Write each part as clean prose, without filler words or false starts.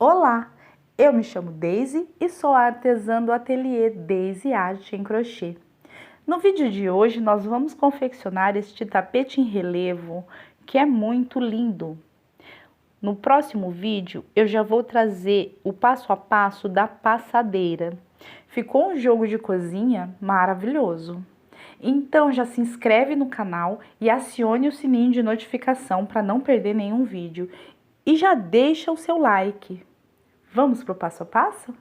Olá, eu me chamo Daisy e sou a artesã do ateliê Daisy Arte em Crochê. No vídeo de hoje nós vamos confeccionar este tapete em relevo que é muito lindo. No próximo vídeo eu já vou trazer o passo a passo da passadeira. Ficou um jogo de cozinha maravilhoso. Então já se inscreve no canal e acione o sininho de notificação para não perder nenhum vídeo. E já deixa o seu like. Vamos para o passo a passo?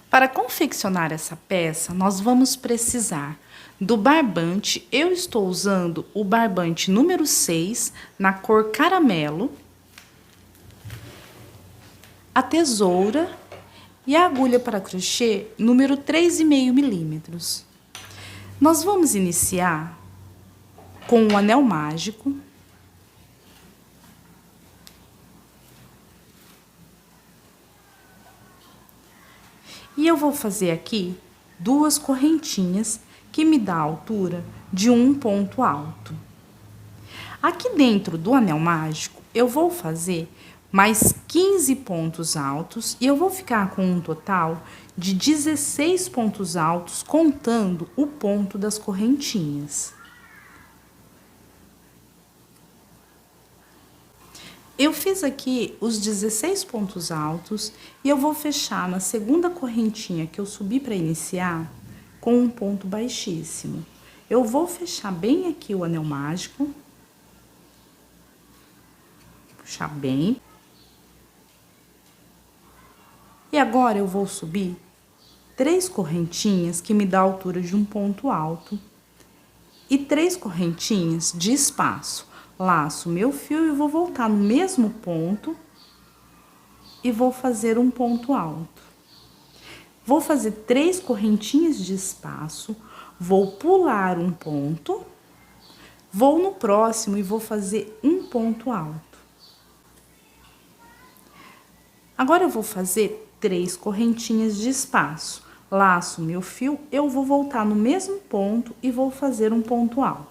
Para confeccionar essa peça, nós vamos precisar do barbante. Eu estou usando o barbante número 6, na cor caramelo, a tesoura e a agulha para crochê número 3,5 milímetros. Nós vamos iniciar com o anel mágico. E eu vou fazer aqui duas correntinhas que me dá a altura de um ponto alto. Aqui dentro do anel mágico, eu vou fazer mais 15 pontos altos e eu vou ficar com um total de 16 pontos altos, contando o ponto das correntinhas. Eu fiz aqui os 16 pontos altos e eu vou fechar na segunda correntinha que eu subi para iniciar com um ponto baixíssimo. Eu vou fechar bem aqui o anel mágico. Puxar bem. E agora eu vou subir 3 correntinhas que me dá a altura de um ponto alto e 3 correntinhas de espaço. Laço meu fio e vou voltar no mesmo ponto e vou fazer um ponto alto. Vou fazer 3 correntinhas de espaço, vou pular um ponto, vou no próximo e vou fazer um ponto alto. Agora eu vou fazer 3 correntinhas de espaço. Laço meu fio, eu vou voltar no mesmo ponto e vou fazer um ponto alto.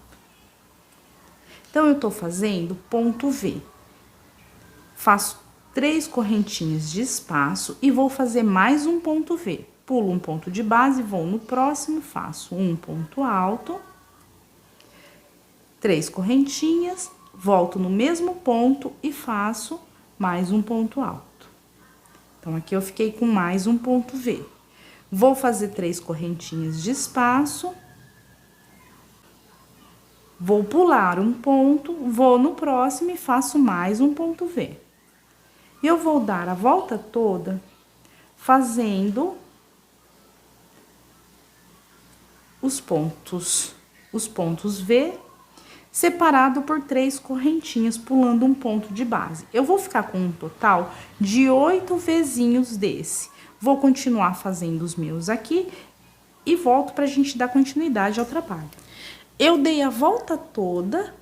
Então, eu tô fazendo ponto V. Faço 3 correntinhas de espaço e vou fazer mais um ponto V. Pulo um ponto de base, vou no próximo, faço um ponto alto, 3 correntinhas, volto no mesmo ponto e faço mais um ponto alto. Então, aqui eu fiquei com mais um ponto V. Vou fazer 3 correntinhas de espaço. Vou pular um ponto, vou no próximo e faço mais um ponto V. E eu vou dar a volta toda fazendo os pontos V, separado por 3 correntinhas, pulando um ponto de base. Eu vou ficar com um total de 8 Vzinhos desse. Vou continuar fazendo os meus aqui e volto pra gente dar continuidade ao trabalho. Eu dei a volta toda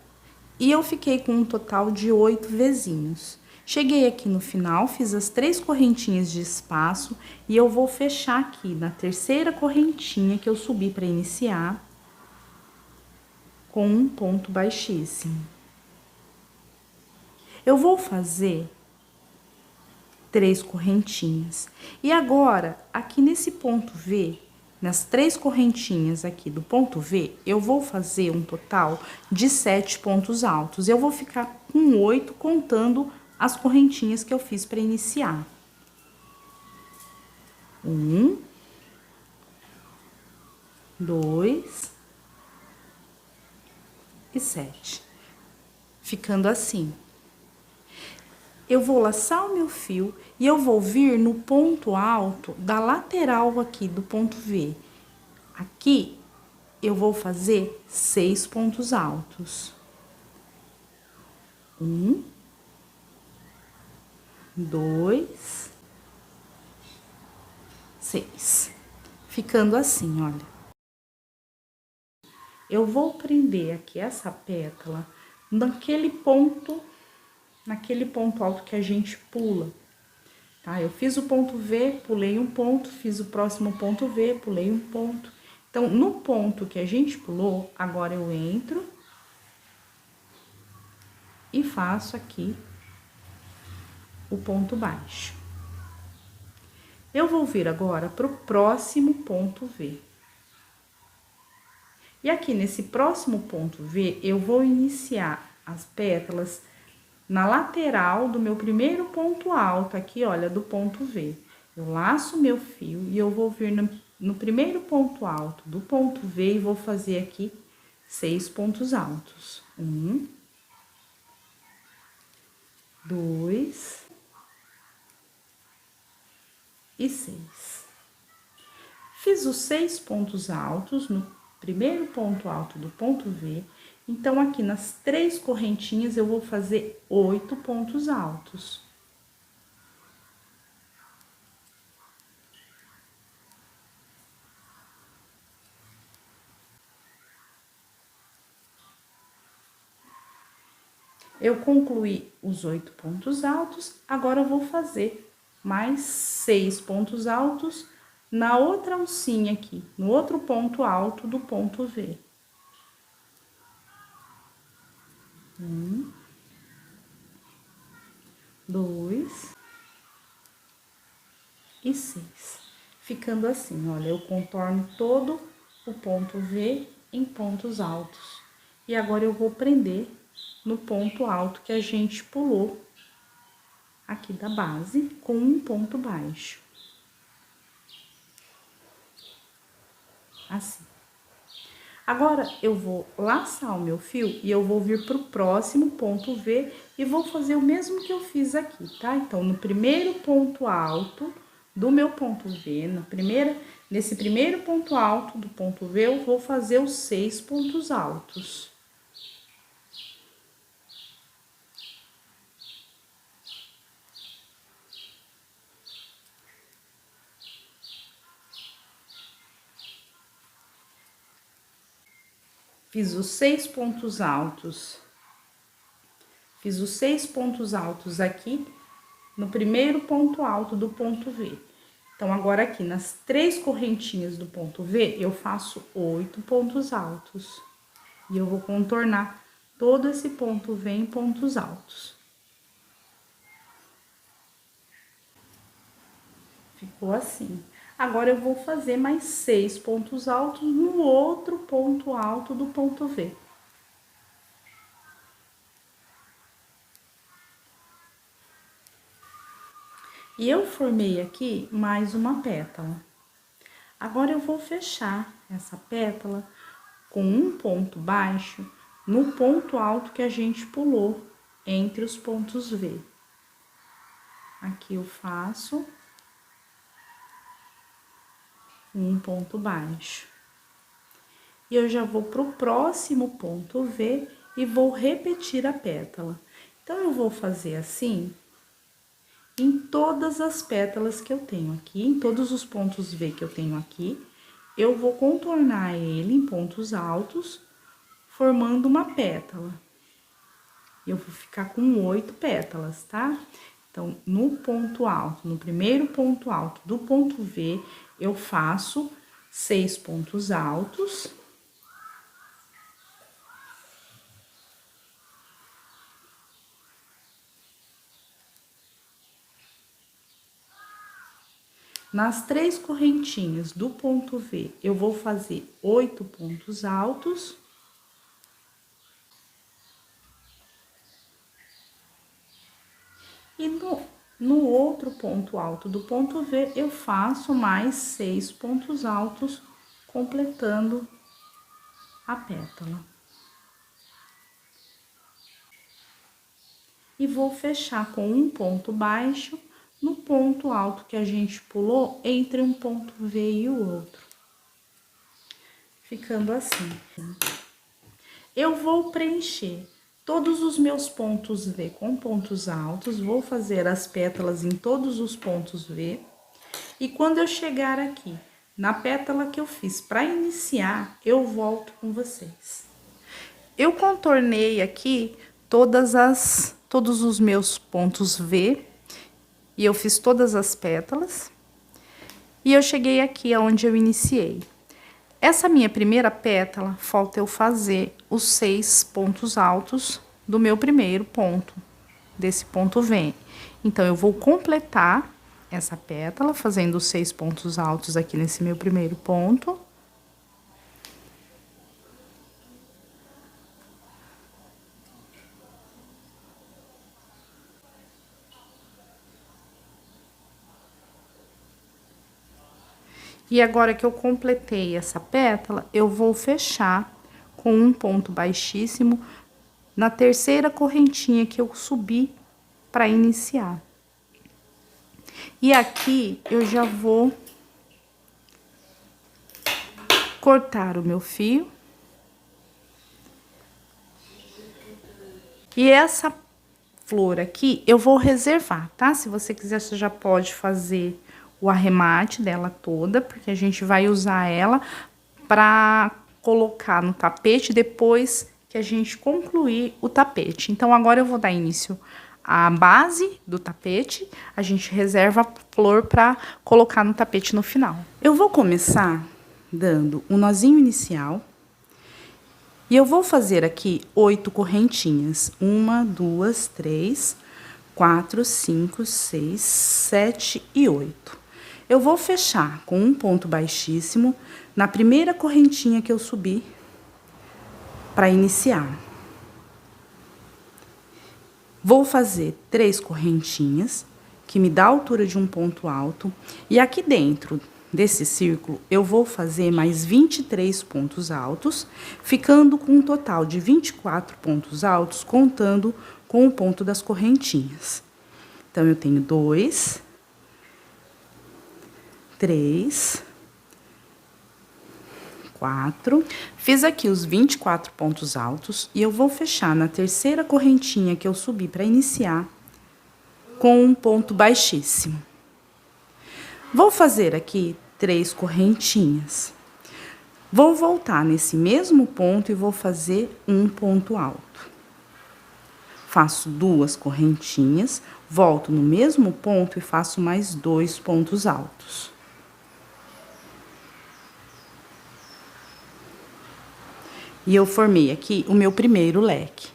e eu fiquei com um total de 8 Vzinhos. Cheguei aqui no final, fiz as 3 correntinhas de espaço e eu vou fechar aqui na terceira correntinha que eu subi para iniciar com um ponto baixíssimo. Eu vou fazer 3 correntinhas. E agora, aqui nesse ponto V, nas 3 correntinhas aqui do ponto V, eu vou fazer um total de 7 pontos altos. Eu vou ficar com 8 contando as correntinhas que eu fiz para iniciar. 1, 2 e 7. Ficando assim. Eu vou laçar o meu fio e eu vou vir no ponto alto da lateral aqui do ponto V. Aqui, eu vou fazer 6 pontos altos. 1, 2, 6. Ficando assim, olha. Eu vou prender aqui essa pétala naquele ponto alto que a gente pula, tá? Eu fiz o ponto V, pulei um ponto, fiz o próximo ponto V, pulei um ponto. Então, no ponto que a gente pulou, agora eu entro e faço aqui o ponto baixo. Eu vou vir agora pro próximo ponto V. E aqui nesse próximo ponto V, eu vou iniciar as pétalas na lateral do meu primeiro ponto alto, aqui, olha, do ponto V. Eu laço meu fio e eu vou vir no primeiro ponto alto do ponto V e vou fazer aqui 6 pontos altos. 1, 2 e 6. Fiz os 6 pontos altos no primeiro ponto alto do ponto V. Então, aqui nas 3 correntinhas, eu vou fazer 8 pontos altos. Eu concluí os 8 pontos altos, agora eu vou fazer mais 6 pontos altos na outra alcinha aqui, no outro ponto alto do ponto V. 1, 2 e 6. Ficando assim, olha, eu contorno todo o ponto V em pontos altos. E agora eu vou prender no ponto alto que a gente pulou aqui da base com um ponto baixo. Assim. Agora, eu vou laçar o meu fio e eu vou vir pro próximo ponto V e vou fazer o mesmo que eu fiz aqui, tá? Então, no primeiro ponto alto do meu ponto V, nesse primeiro ponto alto do ponto V, eu vou fazer os 6 pontos altos. Fiz os 6 pontos altos. Fiz os 6 pontos altos aqui no primeiro ponto alto do ponto V. Então, agora aqui nas 3 correntinhas do ponto V, eu faço 8 pontos altos. E eu vou contornar todo esse ponto V em pontos altos. Ficou assim. Agora, eu vou fazer mais 6 pontos altos no outro ponto alto do ponto V. E eu formei aqui mais uma pétala. Agora, eu vou fechar essa pétala com um ponto baixo no ponto alto que a gente pulou entre os pontos V. Aqui eu faço um ponto baixo. E eu já vou pro próximo ponto V e vou repetir a pétala. Então, eu vou fazer assim em todas as pétalas que eu tenho aqui, em todos os pontos V que eu tenho aqui, eu vou contornar ele em pontos altos, formando uma pétala. Eu vou ficar com 8 pétalas, tá? Então, no ponto alto, no primeiro ponto alto do ponto V, eu faço 6 pontos altos. Nas 3 correntinhas do ponto V, eu vou fazer 8 pontos altos. E no outro ponto alto do ponto V, eu faço mais 6 pontos altos, completando a pétala. E vou fechar com um ponto baixo no ponto alto que a gente pulou entre um ponto V e o outro. Ficando assim. Eu vou preencher todos os meus pontos V com pontos altos, vou fazer as pétalas em todos os pontos V. E quando eu chegar aqui, na pétala que eu fiz para iniciar, eu volto com vocês. Eu contornei aqui todos os meus pontos V, e eu fiz todas as pétalas, e eu cheguei aqui aonde eu iniciei. Essa minha primeira pétala, falta eu fazer os 6 pontos altos do meu primeiro ponto. desse ponto vem. Então, eu vou completar essa pétala, fazendo 6 pontos altos aqui nesse meu primeiro ponto. E agora que eu completei essa pétala, eu vou fechar com um ponto baixíssimo na terceira correntinha que eu subi para iniciar. E aqui eu já vou cortar o meu fio. E essa flor aqui eu vou reservar, tá? Se você quiser, você já pode fazer o arremate dela toda, porque a gente vai usar ela para colocar no tapete depois que a gente concluir o tapete. Então, agora eu vou dar início à base do tapete, a gente reserva a flor para colocar no tapete no final. Eu vou começar dando um nozinho inicial. E eu vou fazer aqui 8 correntinhas. 1, 2, 3, 4, 5, 6, 7 e 8. Eu vou fechar com um ponto baixíssimo na primeira correntinha que eu subi para iniciar. Vou fazer 3 correntinhas, que me dá a altura de um ponto alto. E aqui dentro desse círculo, eu vou fazer mais 23 pontos altos, ficando com um total de 24 pontos altos, contando com o ponto das correntinhas. Então, eu tenho 2, 3, 4. Fiz aqui os 24 pontos altos e eu vou fechar na terceira correntinha que eu subi para iniciar com um ponto baixíssimo. Vou fazer aqui 3 correntinhas. Vou voltar nesse mesmo ponto e vou fazer um ponto alto. Faço 2 correntinhas, volto no mesmo ponto e faço mais 2 pontos altos. E eu formei aqui o meu primeiro leque.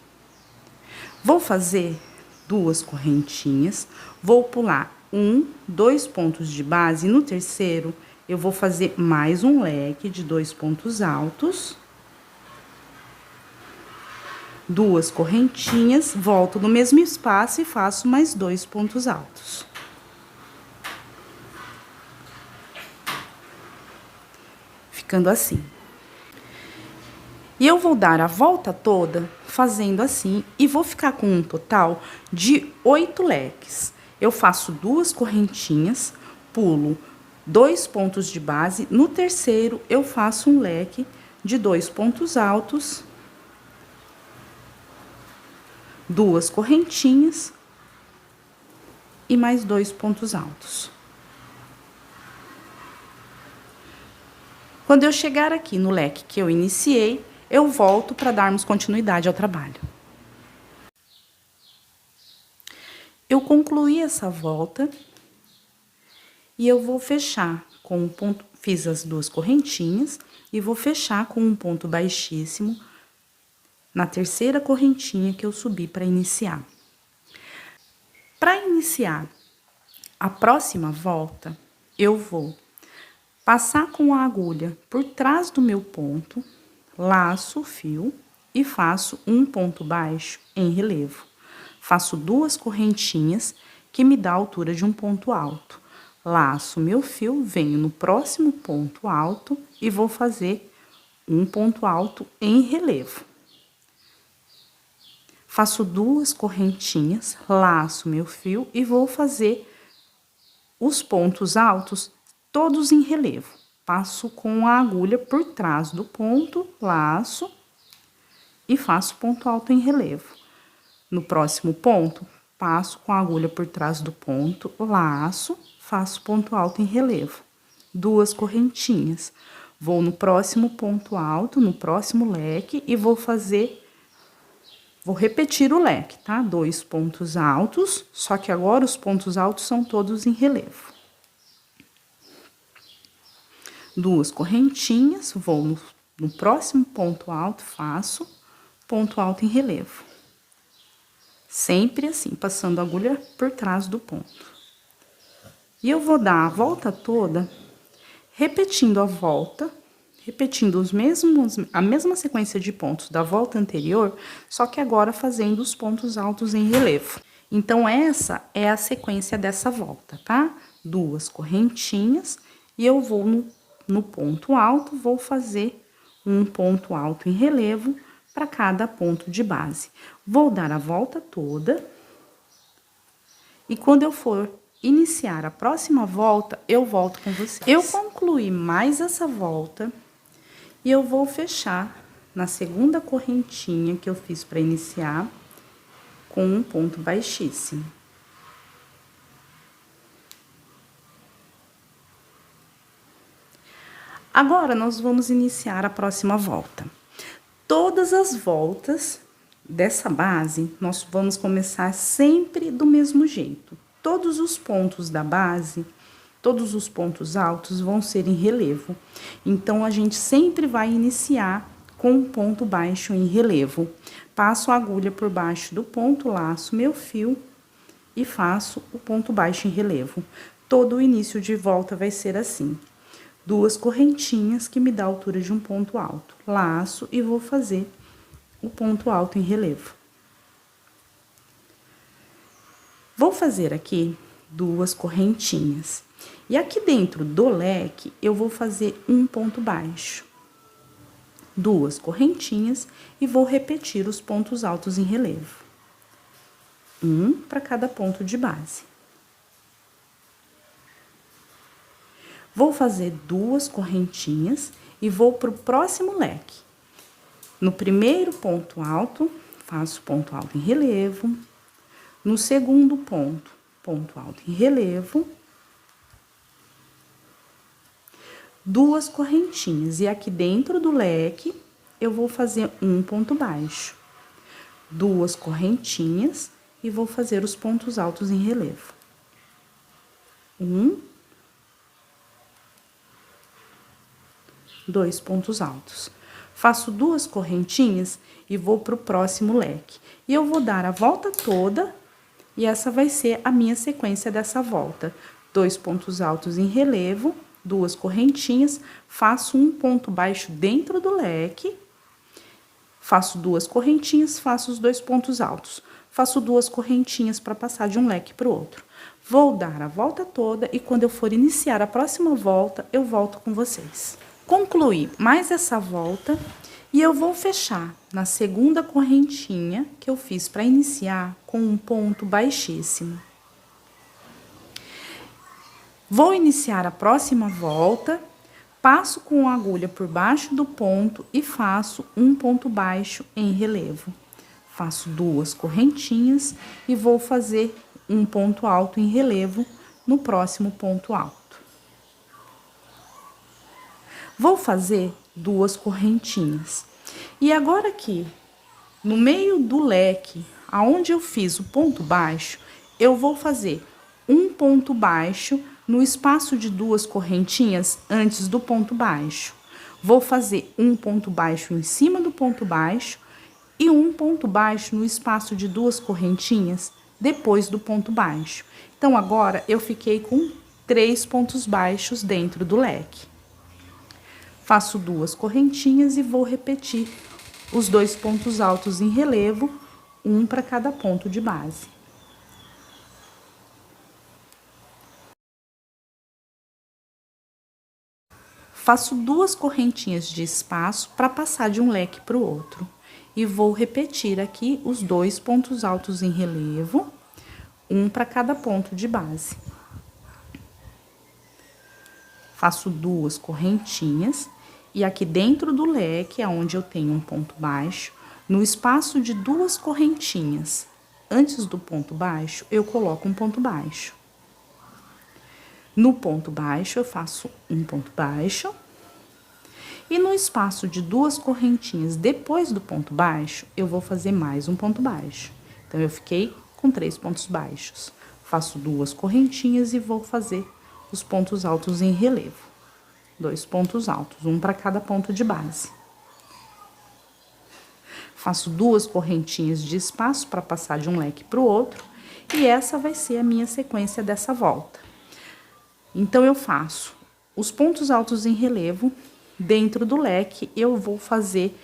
Vou fazer 2 correntinhas, vou pular 1, 2 pontos de base, e no terceiro eu vou fazer mais um leque de 2 pontos altos. 2 correntinhas, volto no mesmo espaço e faço mais 2 pontos altos. Ficando assim. E eu vou dar a volta toda fazendo assim e vou ficar com um total de 8 leques. Eu faço 2 correntinhas, pulo 2 pontos de base, no terceiro eu faço um leque de 2 pontos altos, 2 correntinhas e mais 2 pontos altos. Quando eu chegar aqui no leque que eu iniciei, eu volto para darmos continuidade ao trabalho. Eu concluí essa volta e eu vou fechar com um ponto, fiz as 2 correntinhas e vou fechar com um ponto baixíssimo na terceira correntinha que eu subi para iniciar. Para iniciar a próxima volta, eu vou passar com a agulha por trás do meu ponto, laço o fio e faço um ponto baixo em relevo. Faço 2 correntinhas que me dá a altura de um ponto alto. Laço meu fio, venho no próximo ponto alto e vou fazer um ponto alto em relevo. Faço 2 correntinhas, laço meu fio e vou fazer os pontos altos todos em relevo. Passo com a agulha por trás do ponto, laço e faço ponto alto em relevo. No próximo ponto, passo com a agulha por trás do ponto, laço, faço ponto alto em relevo. 2 correntinhas. Vou no próximo ponto alto, no próximo leque e vou repetir o leque, tá? 2 pontos altos, só que agora os pontos altos são todos em relevo. 2 correntinhas, vou no próximo ponto alto, faço ponto alto em relevo. Sempre assim, passando a agulha por trás do ponto. E eu vou dar a volta toda, repetindo a volta, repetindo a mesma sequência de pontos da volta anterior, só que agora fazendo os pontos altos em relevo. Então, essa é a sequência dessa volta, tá? 2 correntinhas, e eu vou no ponto alto, vou fazer um ponto alto em relevo para cada ponto de base. Vou dar a volta toda, e quando eu for iniciar a próxima volta, eu volto com vocês. Eu concluí mais essa volta, e eu vou fechar na segunda correntinha que eu fiz para iniciar, com um ponto baixíssimo. Agora, nós vamos iniciar a próxima volta. Todas as voltas dessa base, nós vamos começar sempre do mesmo jeito. Todos os pontos da base, todos os pontos altos vão ser em relevo. Então, a gente sempre vai iniciar com um ponto baixo em relevo. Passo a agulha por baixo do ponto, laço meu fio e faço o ponto baixo em relevo. Todo o início de volta vai ser assim. 2 correntinhas que me dá a altura de um ponto alto. Laço e vou fazer o ponto alto em relevo. Vou fazer aqui 2 correntinhas. E aqui dentro do leque, eu vou fazer um ponto baixo. 2 correntinhas e vou repetir os pontos altos em relevo. Um para cada ponto de base. Vou fazer 2 correntinhas e vou para o próximo leque. No primeiro ponto alto, faço ponto alto em relevo. No segundo ponto, ponto alto em relevo. 2 correntinhas. E aqui dentro do leque, eu vou fazer um ponto baixo. 2 correntinhas e vou fazer os pontos altos em relevo. 2 pontos altos. Faço 2 correntinhas e vou para o próximo leque. E eu vou dar a volta toda, e essa vai ser a minha sequência dessa volta. 2 pontos altos em relevo, 2 correntinhas, faço um ponto baixo dentro do leque, faço 2 correntinhas, faço os 2 pontos altos. Faço 2 correntinhas para passar de um leque para o outro. Vou dar a volta toda e quando eu for iniciar a próxima volta, eu volto com vocês. Concluí mais essa volta e eu vou fechar na segunda correntinha que eu fiz para iniciar com um ponto baixíssimo. Vou iniciar a próxima volta, passo com a agulha por baixo do ponto e faço um ponto baixo em relevo. Faço 2 correntinhas e vou fazer um ponto alto em relevo no próximo ponto alto. Vou fazer 2 correntinhas. E agora aqui, no meio do leque, aonde eu fiz o ponto baixo, eu vou fazer um ponto baixo no espaço de 2 correntinhas antes do ponto baixo. Vou fazer um ponto baixo em cima do ponto baixo e um ponto baixo no espaço de 2 correntinhas depois do ponto baixo. Então, agora, eu fiquei com 3 pontos baixos dentro do leque. Faço 2 correntinhas e vou repetir os 2 pontos altos em relevo, um para cada ponto de base. Faço 2 correntinhas de espaço para passar de um leque para o outro. E vou repetir aqui os 2 pontos altos em relevo, um para cada ponto de base. Faço 2 correntinhas e aqui dentro do leque, onde eu tenho um ponto baixo, no espaço de 2 correntinhas, antes do ponto baixo, eu coloco um ponto baixo. No ponto baixo, eu faço um ponto baixo. E no espaço de 2 correntinhas depois do ponto baixo, eu vou fazer mais um ponto baixo. Então, eu fiquei com 3 pontos baixos. Faço 2 correntinhas e vou fazer os pontos altos em relevo. 2 pontos altos, um para cada ponto de base. faço 2 correntinhas de espaço para passar de um leque para o outro, e essa vai ser a minha sequência dessa volta. Então, eu faço os pontos altos em relevo, dentro do leque eu vou fazer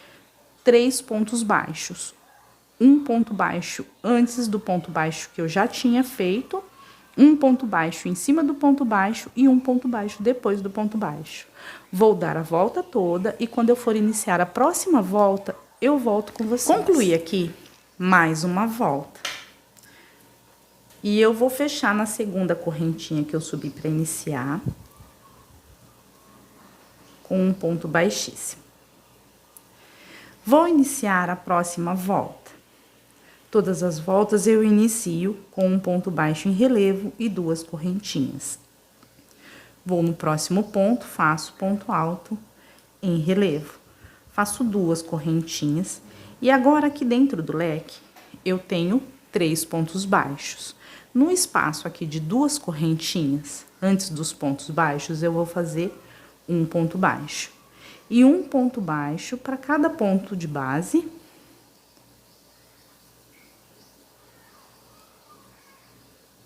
3 pontos baixos. Um ponto baixo antes do ponto baixo que eu já tinha feito, um ponto baixo em cima do ponto baixo e um ponto baixo depois do ponto baixo. Vou dar a volta toda e quando eu for iniciar a próxima volta, eu volto com vocês. Concluí aqui mais uma volta. E eu vou fechar na segunda correntinha que eu subi para iniciar, com um ponto baixíssimo. Vou iniciar a próxima volta. Todas as voltas eu inicio com um ponto baixo em relevo e 2 correntinhas. Vou no próximo ponto, faço ponto alto em relevo. Faço 2 correntinhas. E agora, aqui dentro do leque, eu tenho 3 pontos baixos. No espaço aqui de 2 correntinhas, antes dos pontos baixos, eu vou fazer um ponto baixo. E um ponto baixo para cada ponto de base.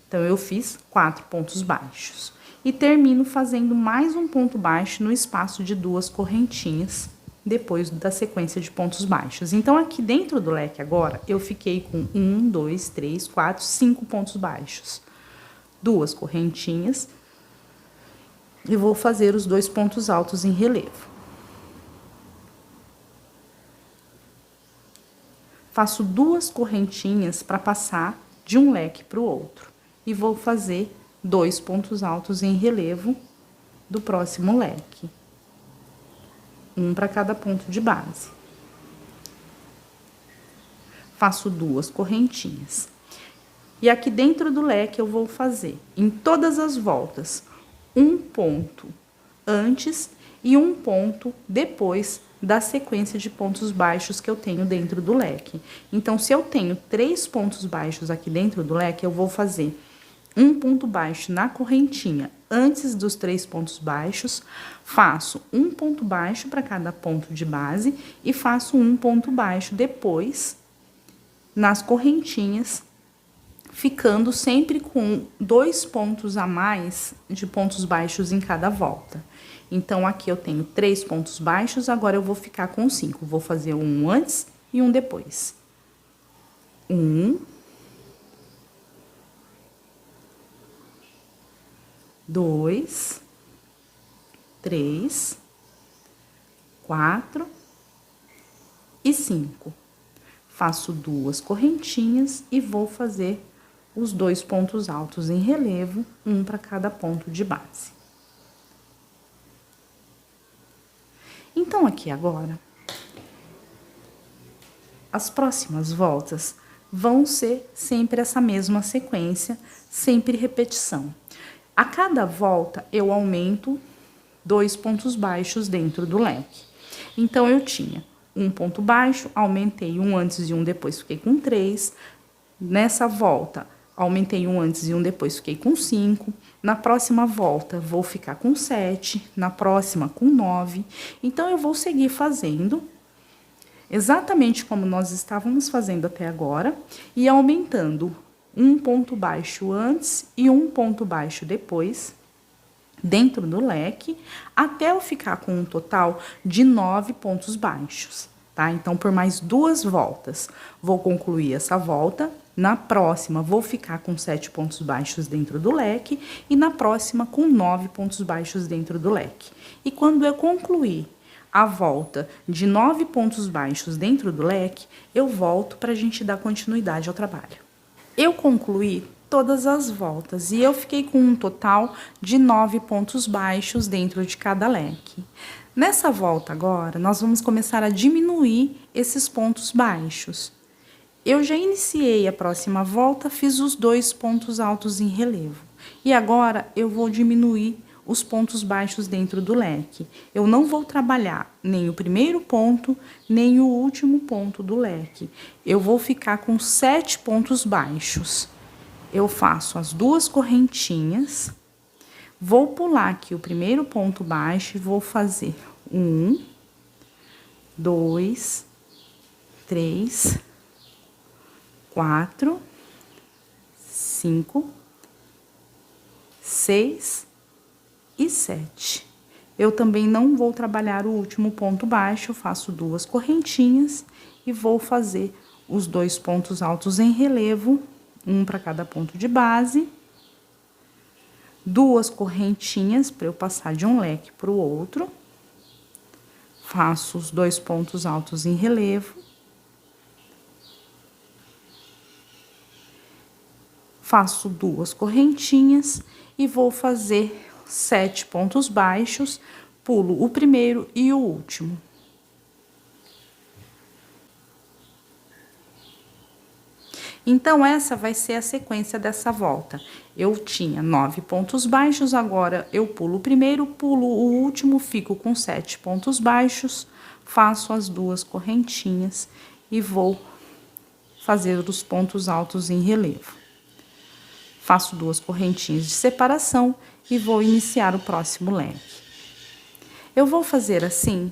Então, eu fiz 4 pontos baixos. E termino fazendo mais um ponto baixo no espaço de 2 correntinhas, depois da sequência de pontos baixos. Então, aqui dentro do leque agora, eu fiquei com 1, 2, 3, 4, 5 pontos baixos. 2 correntinhas. E vou fazer os 2 pontos altos em relevo. Faço 2 correntinhas para passar de um leque para o outro. E vou fazer 2 pontos altos em relevo do próximo leque. Um para cada ponto de base. Faço 2 correntinhas. E aqui dentro do leque eu vou fazer, em todas as voltas, um ponto antes e um ponto depois da sequência de pontos baixos que eu tenho dentro do leque. Então, se eu tenho 3 pontos baixos aqui dentro do leque, eu vou fazer um ponto baixo na correntinha antes dos 3 pontos baixos, faço um ponto baixo para cada ponto de base e faço um ponto baixo depois nas correntinhas, ficando sempre com 2 pontos a mais de pontos baixos em cada volta. Então, aqui eu tenho 3 pontos baixos, agora eu vou ficar com 5. Vou fazer um antes e um depois. 1, 2, 3, 4 e 5. Faço 2 correntinhas e vou fazer os 2 pontos altos em relevo, um para cada ponto de base. Então, aqui agora, as próximas voltas vão ser sempre essa mesma sequência, sempre repetição. A cada volta, eu aumento 2 pontos baixos dentro do leque. Então, eu tinha um ponto baixo, aumentei um antes e um depois, fiquei com 3. Nessa volta, aumentei um antes e um depois, fiquei com 5. Na próxima volta, vou ficar com 7. Na próxima, com 9. Então, eu vou seguir fazendo exatamente como nós estávamos fazendo até agora e aumentando um ponto baixo antes e um ponto baixo depois, dentro do leque, até eu ficar com um total de 9 pontos baixos, tá? Então, por mais 2 voltas, vou concluir essa volta. Na próxima, vou ficar com 7 pontos baixos dentro do leque e na próxima com 9 pontos baixos dentro do leque. E quando eu concluir a volta de 9 pontos baixos dentro do leque, eu volto para a gente dar continuidade ao trabalho. Eu concluí todas as voltas e eu fiquei com um total de 9 pontos baixos dentro de cada leque. Nessa volta agora, nós vamos começar a diminuir esses pontos baixos. Eu já iniciei a próxima volta, fiz os 2 pontos altos em relevo. E agora, eu vou diminuir os pontos baixos dentro do leque. Eu não vou trabalhar nem o primeiro ponto, nem o último ponto do leque. Eu vou ficar com 7 pontos baixos. Eu faço as 2 correntinhas, vou pular aqui o primeiro ponto baixo e vou fazer 1, 2, 3, 4, 5, 6 e 7. Eu também não vou trabalhar o último ponto baixo, eu faço 2 correntinhas e vou fazer os 2 pontos altos em relevo, um para cada ponto de base. 2 correntinhas para eu passar de um leque para o outro. Faço os 2 pontos altos em relevo. Faço 2 correntinhas e vou fazer 7 pontos baixos, pulo o primeiro e o último. Então, essa vai ser a sequência dessa volta. Eu tinha 9 pontos baixos, agora eu pulo o primeiro, pulo o último, fico com 7 pontos baixos, faço as 2 correntinhas e vou fazer os pontos altos em relevo. Faço 2 correntinhas de separação e vou iniciar o próximo leque. Eu vou fazer assim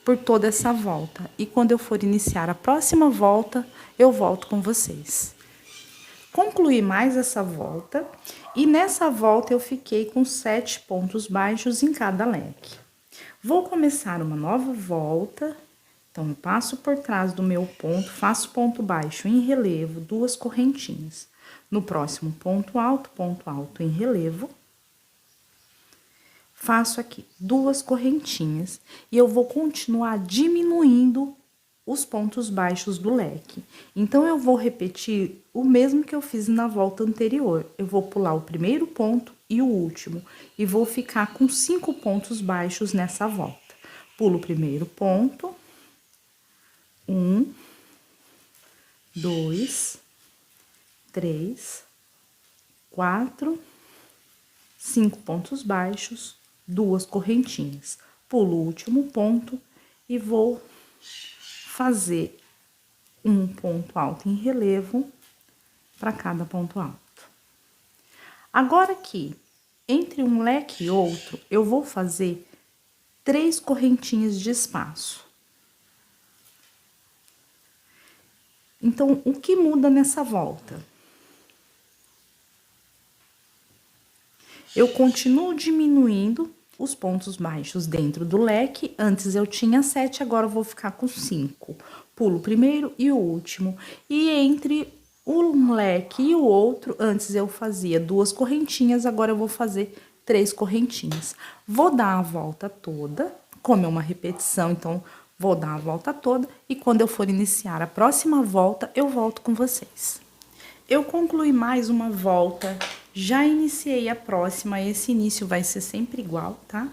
por toda essa volta, e quando eu for iniciar a próxima volta, eu volto com vocês. Concluí mais essa volta, e nessa volta eu fiquei com 7 pontos baixos em cada leque. Vou começar uma nova volta, então eu passo por trás do meu ponto, faço ponto baixo em relevo, 2 correntinhas. No próximo ponto alto em relevo. Faço aqui 2 correntinhas e eu vou continuar diminuindo os pontos baixos do leque. Então, eu vou repetir o mesmo que eu fiz na volta anterior. Eu vou pular o primeiro ponto e o último, e vou ficar com 5 pontos baixos nessa volta. Pulo o primeiro ponto, 1, 2, 3, 4, 5 pontos baixos, 2 correntinhas. Pulo o último ponto e vou fazer um ponto alto em relevo para cada ponto alto. Agora aqui, entre um leque e outro, eu vou fazer 3 correntinhas de espaço. Então, o que muda nessa volta? Eu continuo diminuindo os pontos baixos dentro do leque. Antes eu tinha 7, agora eu vou ficar com 5. Pulo o primeiro e o último. E entre um leque e o outro, antes eu fazia 2 correntinhas, agora eu vou fazer 3 correntinhas. Vou dar a volta toda, como é uma repetição, então vou dar a volta toda, e quando eu for iniciar a próxima volta, eu volto com vocês. Eu concluí mais uma volta, já iniciei a próxima, esse início vai ser sempre igual, tá?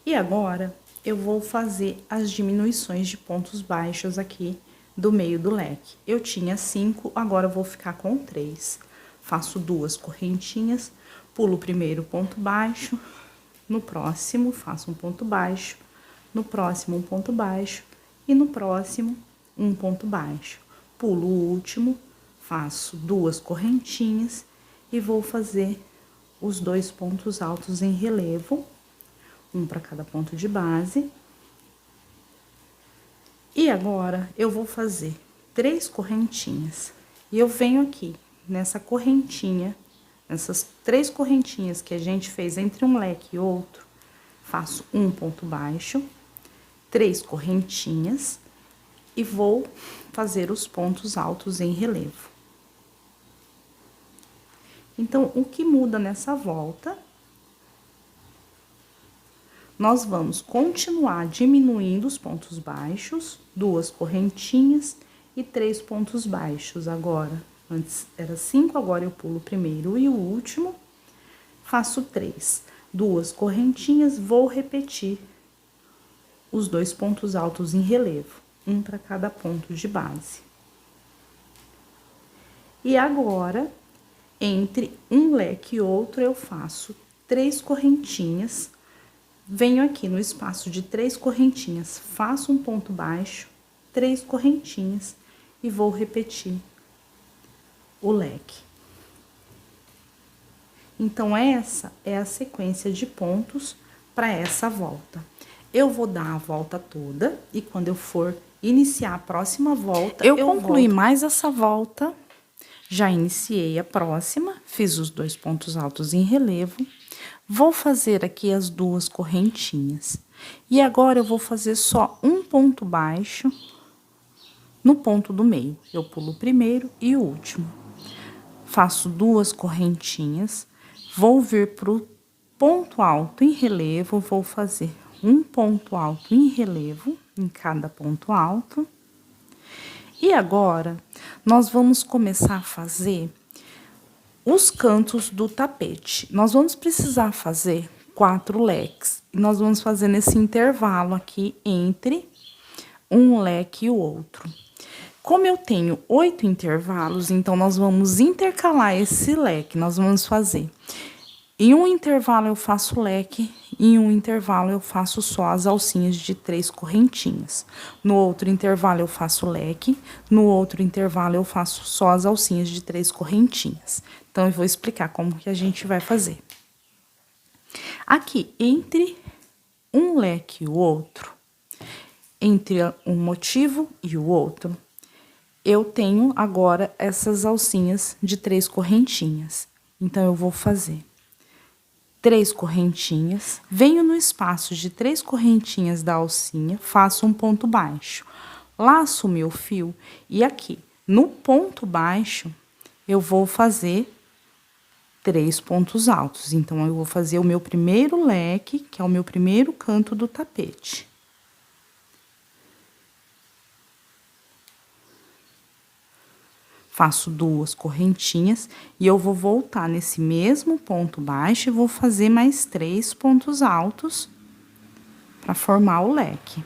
E agora, eu vou fazer as diminuições de pontos baixos aqui do meio do leque. Eu tinha 5, agora eu vou ficar com 3. Faço 2 correntinhas, pulo o primeiro ponto baixo, no próximo faço um ponto baixo, no próximo um ponto baixo e no próximo um ponto baixo. Pulo o último, faço 2 correntinhas e vou fazer os 2 pontos altos em relevo, um para cada ponto de base. E agora, eu vou fazer 3 correntinhas. E eu venho aqui, nessa correntinha, essas 3 correntinhas que a gente fez entre um leque e outro, faço um ponto baixo, 3 correntinhas e vou fazer os pontos altos em relevo. Então, o que muda nessa volta, nós vamos continuar diminuindo os pontos baixos, 2 correntinhas e 3 pontos baixos. Agora, antes era 5, agora eu pulo o primeiro e o último, faço 3, 2 correntinhas, vou repetir os 2 pontos altos em relevo, um para cada ponto de base. E agora, entre um leque e outro, eu faço 3 correntinhas, venho aqui no espaço de 3 correntinhas, faço um ponto baixo, 3 correntinhas e vou repetir o leque. Então, essa é a sequência de pontos para essa volta. Eu vou dar a volta toda e quando eu for iniciar a próxima volta, eu concluí mais essa volta, já iniciei a próxima, fiz os 2 pontos altos em relevo, vou fazer aqui as 2 correntinhas. E agora eu vou fazer só um ponto baixo no ponto do meio. Eu pulo o primeiro e o último. Faço 2 correntinhas, vou vir pro ponto alto em relevo, vou fazer um ponto alto em relevo em cada ponto alto. E agora, nós vamos começar a fazer os cantos do tapete. Nós vamos precisar fazer 4 leques. E nós vamos fazer nesse intervalo aqui entre um leque e o outro. Como eu tenho 8 intervalos, então nós vamos intercalar esse leque. Nós vamos fazer. Em um intervalo eu faço leque, em um intervalo eu faço só as alcinhas de 3 correntinhas. No outro intervalo eu faço leque, no outro intervalo eu faço só as alcinhas de 3 correntinhas. Então, eu vou explicar como que a gente vai fazer. Aqui, entre um leque e o outro, entre um motivo e o outro, eu tenho agora essas alcinhas de 3 correntinhas. Então, eu vou fazer 3 correntinhas, venho no espaço de 3 correntinhas da alcinha, faço um ponto baixo, laço o meu fio e aqui, no ponto baixo, eu vou fazer 3 pontos altos. Então, eu vou fazer o meu primeiro leque, que é o meu primeiro canto do tapete. Faço 2 correntinhas e eu vou voltar nesse mesmo ponto baixo e vou fazer mais 3 pontos altos para formar o leque.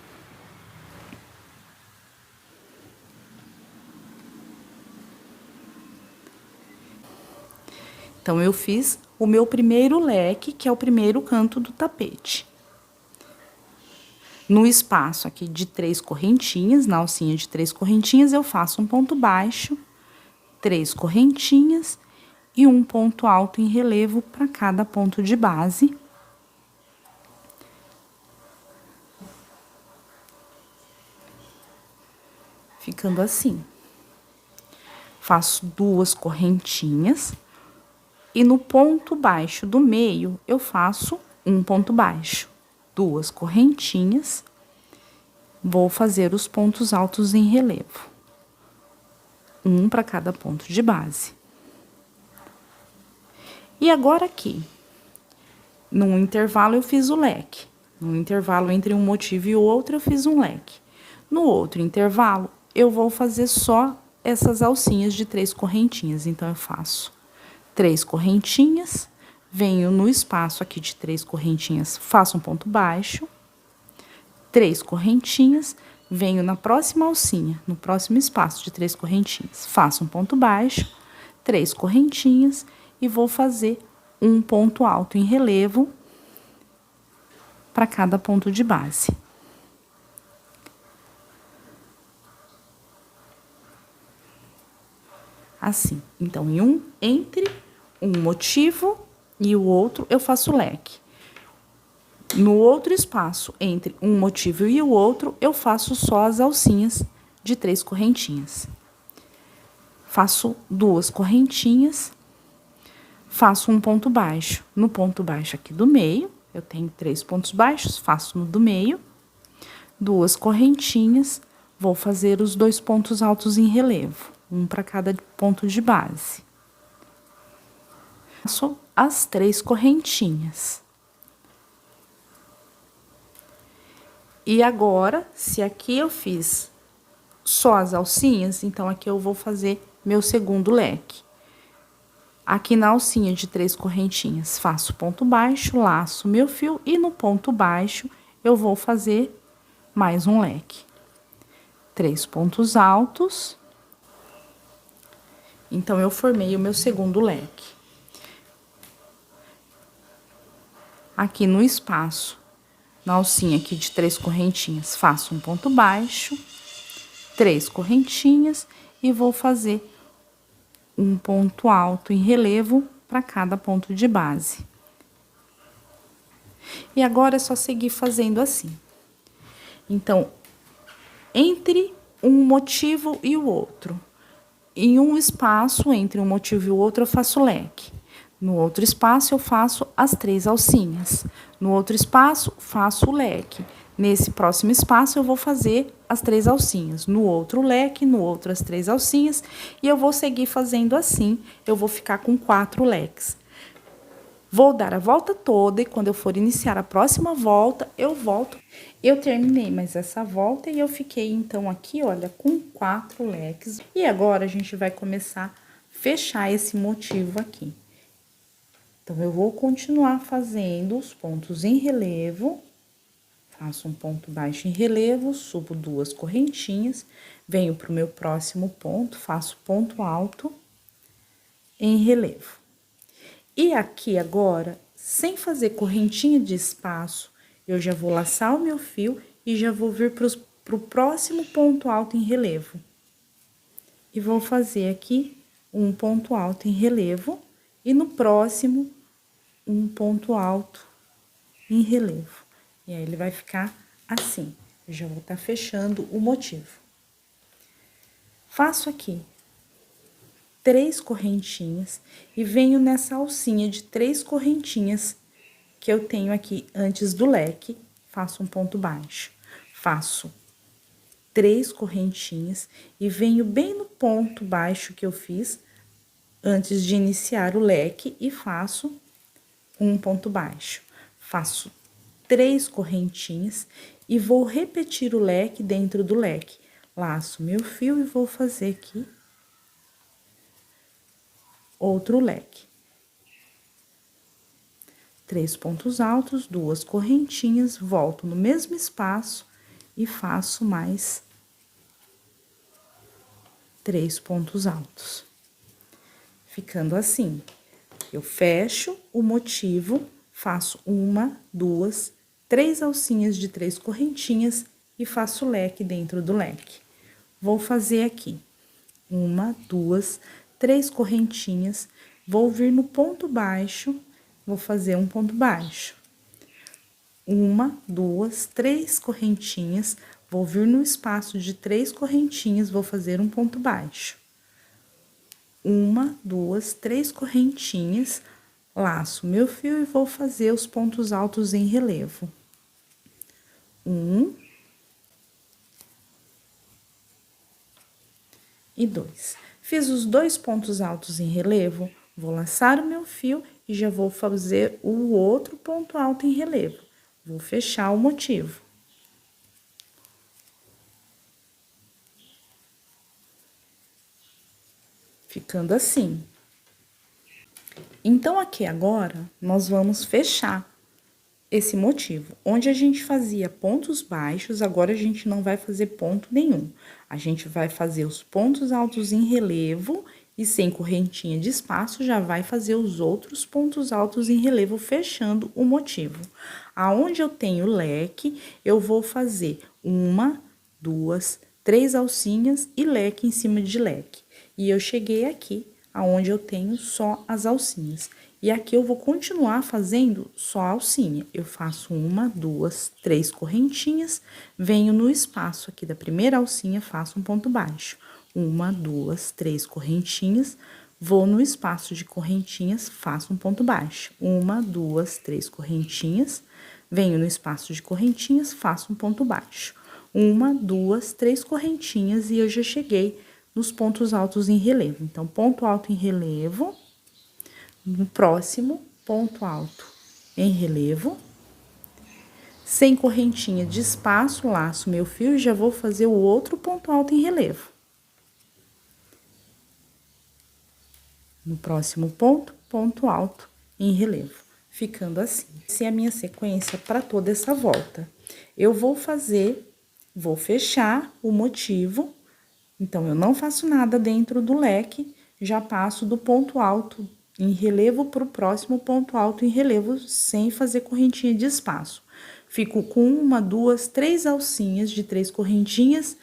Então, eu fiz o meu primeiro leque, que é o primeiro canto do tapete. No espaço aqui de 3 correntinhas, na alcinha de 3 correntinhas, eu faço um ponto baixo, 3 correntinhas e um ponto alto em relevo para cada ponto de base. Ficando assim. Faço 2 correntinhas. E no ponto baixo do meio, eu faço um ponto baixo, 2 correntinhas, vou fazer os pontos altos em relevo. Um para cada ponto de base. E agora aqui, num intervalo eu fiz o leque. No intervalo entre um motivo e o outro, eu fiz um leque. No outro intervalo, eu vou fazer só essas alcinhas de 3 correntinhas. Então, eu faço 3 correntinhas, venho no espaço aqui de 3 correntinhas, faço um ponto baixo, 3 correntinhas, venho na próxima alcinha, no próximo espaço de 3 correntinhas, faço um ponto baixo, 3 correntinhas e vou fazer um ponto alto em relevo para cada ponto de base. Assim, então, entre um motivo e o outro, eu faço leque. No outro espaço, entre um motivo e o outro, eu faço só as alcinhas de 3 correntinhas. Faço 2 correntinhas, faço um ponto baixo. No ponto baixo aqui do meio, eu tenho 3 pontos baixos, faço no do meio, 2 correntinhas, vou fazer os 2 pontos altos em relevo. Um para cada ponto de base. Faço as 3 correntinhas. E agora, se aqui eu fiz só as alcinhas, então aqui eu vou fazer meu segundo leque. Aqui na alcinha de 3 correntinhas, faço ponto baixo, laço meu fio e no ponto baixo eu vou fazer mais um leque. 3 pontos altos. Então, eu formei o meu segundo leque. Aqui no espaço, na alcinha aqui de 3 correntinhas, faço um ponto baixo, 3 correntinhas e vou fazer um ponto alto em relevo para cada ponto de base. E agora é só seguir fazendo assim. Então, entre um motivo e o outro. Em um espaço entre um motivo e o outro, eu faço leque. No outro espaço, eu faço as 3 alcinhas. No outro espaço, faço o leque. Nesse próximo espaço, eu vou fazer as 3 alcinhas. No outro leque, no outro as 3 alcinhas. E eu vou seguir fazendo assim. Eu vou ficar com 4 leques. Vou dar a volta toda e quando eu for iniciar a próxima volta, eu volto. Eu terminei mais essa volta e eu fiquei, então, aqui, olha, com 4 leques. E agora, a gente vai começar a fechar esse motivo aqui. Então, eu vou continuar fazendo os pontos em relevo. Faço um ponto baixo em relevo, subo 2 correntinhas, venho para o meu próximo ponto, faço ponto alto em relevo. E aqui agora, sem fazer correntinha de espaço, eu já vou laçar o meu fio e já vou vir para o próximo ponto alto em relevo. E vou fazer aqui um ponto alto em relevo e no próximo um ponto alto em relevo. E aí, ele vai ficar assim. Eu já vou estar fechando o motivo. Faço aqui 3 correntinhas e venho nessa alcinha de 3 correntinhas que eu tenho aqui antes do leque, faço um ponto baixo. Faço 3 correntinhas e venho bem no ponto baixo que eu fiz antes de iniciar o leque e faço um ponto baixo. Faço 3 correntinhas e vou repetir o leque dentro do leque. Laço meu fio e vou fazer aqui outro leque. 3 pontos altos, 2 correntinhas, volto no mesmo espaço e faço mais 3 pontos altos. Ficando assim, eu fecho o motivo, faço 1, 2, 3 alcinhas de 3 correntinhas e faço leque dentro do leque. Vou fazer aqui 1, 2, 3 correntinhas, vou vir no ponto baixo, vou fazer um ponto baixo. 1, 2, 3 correntinhas, vou vir no espaço de 3 correntinhas, vou fazer um ponto baixo. 1, 2, 3 correntinhas, laço meu fio e vou fazer os pontos altos em relevo. 1 e 2. Fiz os 2 pontos altos em relevo, vou laçar o meu fio e já vou fazer o outro ponto alto em relevo. Vou fechar o motivo. Ficando assim. Então, aqui agora, nós vamos fechar esse motivo. Onde a gente fazia pontos baixos, agora a gente não vai fazer ponto nenhum. A gente vai fazer os pontos altos em relevo e sem correntinha de espaço, já vai fazer os outros pontos altos em relevo, fechando o motivo. Aonde eu tenho leque, eu vou fazer 1, 2, 3 alcinhas e leque em cima de leque. E eu cheguei aqui, aonde eu tenho só as alcinhas. E aqui eu vou continuar fazendo só alcinha. Eu faço 1, 2, 3 correntinhas, venho no espaço aqui da primeira alcinha, faço um ponto baixo. 1, 2, 3 correntinhas, vou no espaço de correntinhas, faço um ponto baixo. 1, 2, 3 correntinhas, venho no espaço de correntinhas, faço um ponto baixo. 1, 2, 3 correntinhas e eu já cheguei nos pontos altos em relevo. Então, ponto alto em relevo, no próximo, ponto alto em relevo, sem correntinha de espaço, laço meu fio e já vou fazer o outro ponto alto em relevo. No próximo ponto, ponto alto em relevo, ficando assim. Essa é a minha sequência para toda essa volta. Eu vou fechar o motivo, então, eu não faço nada dentro do leque, já passo do ponto alto em relevo para o próximo ponto alto em relevo, sem fazer correntinha de espaço. Fico com 1, 2, 3 alcinhas de 3 correntinhas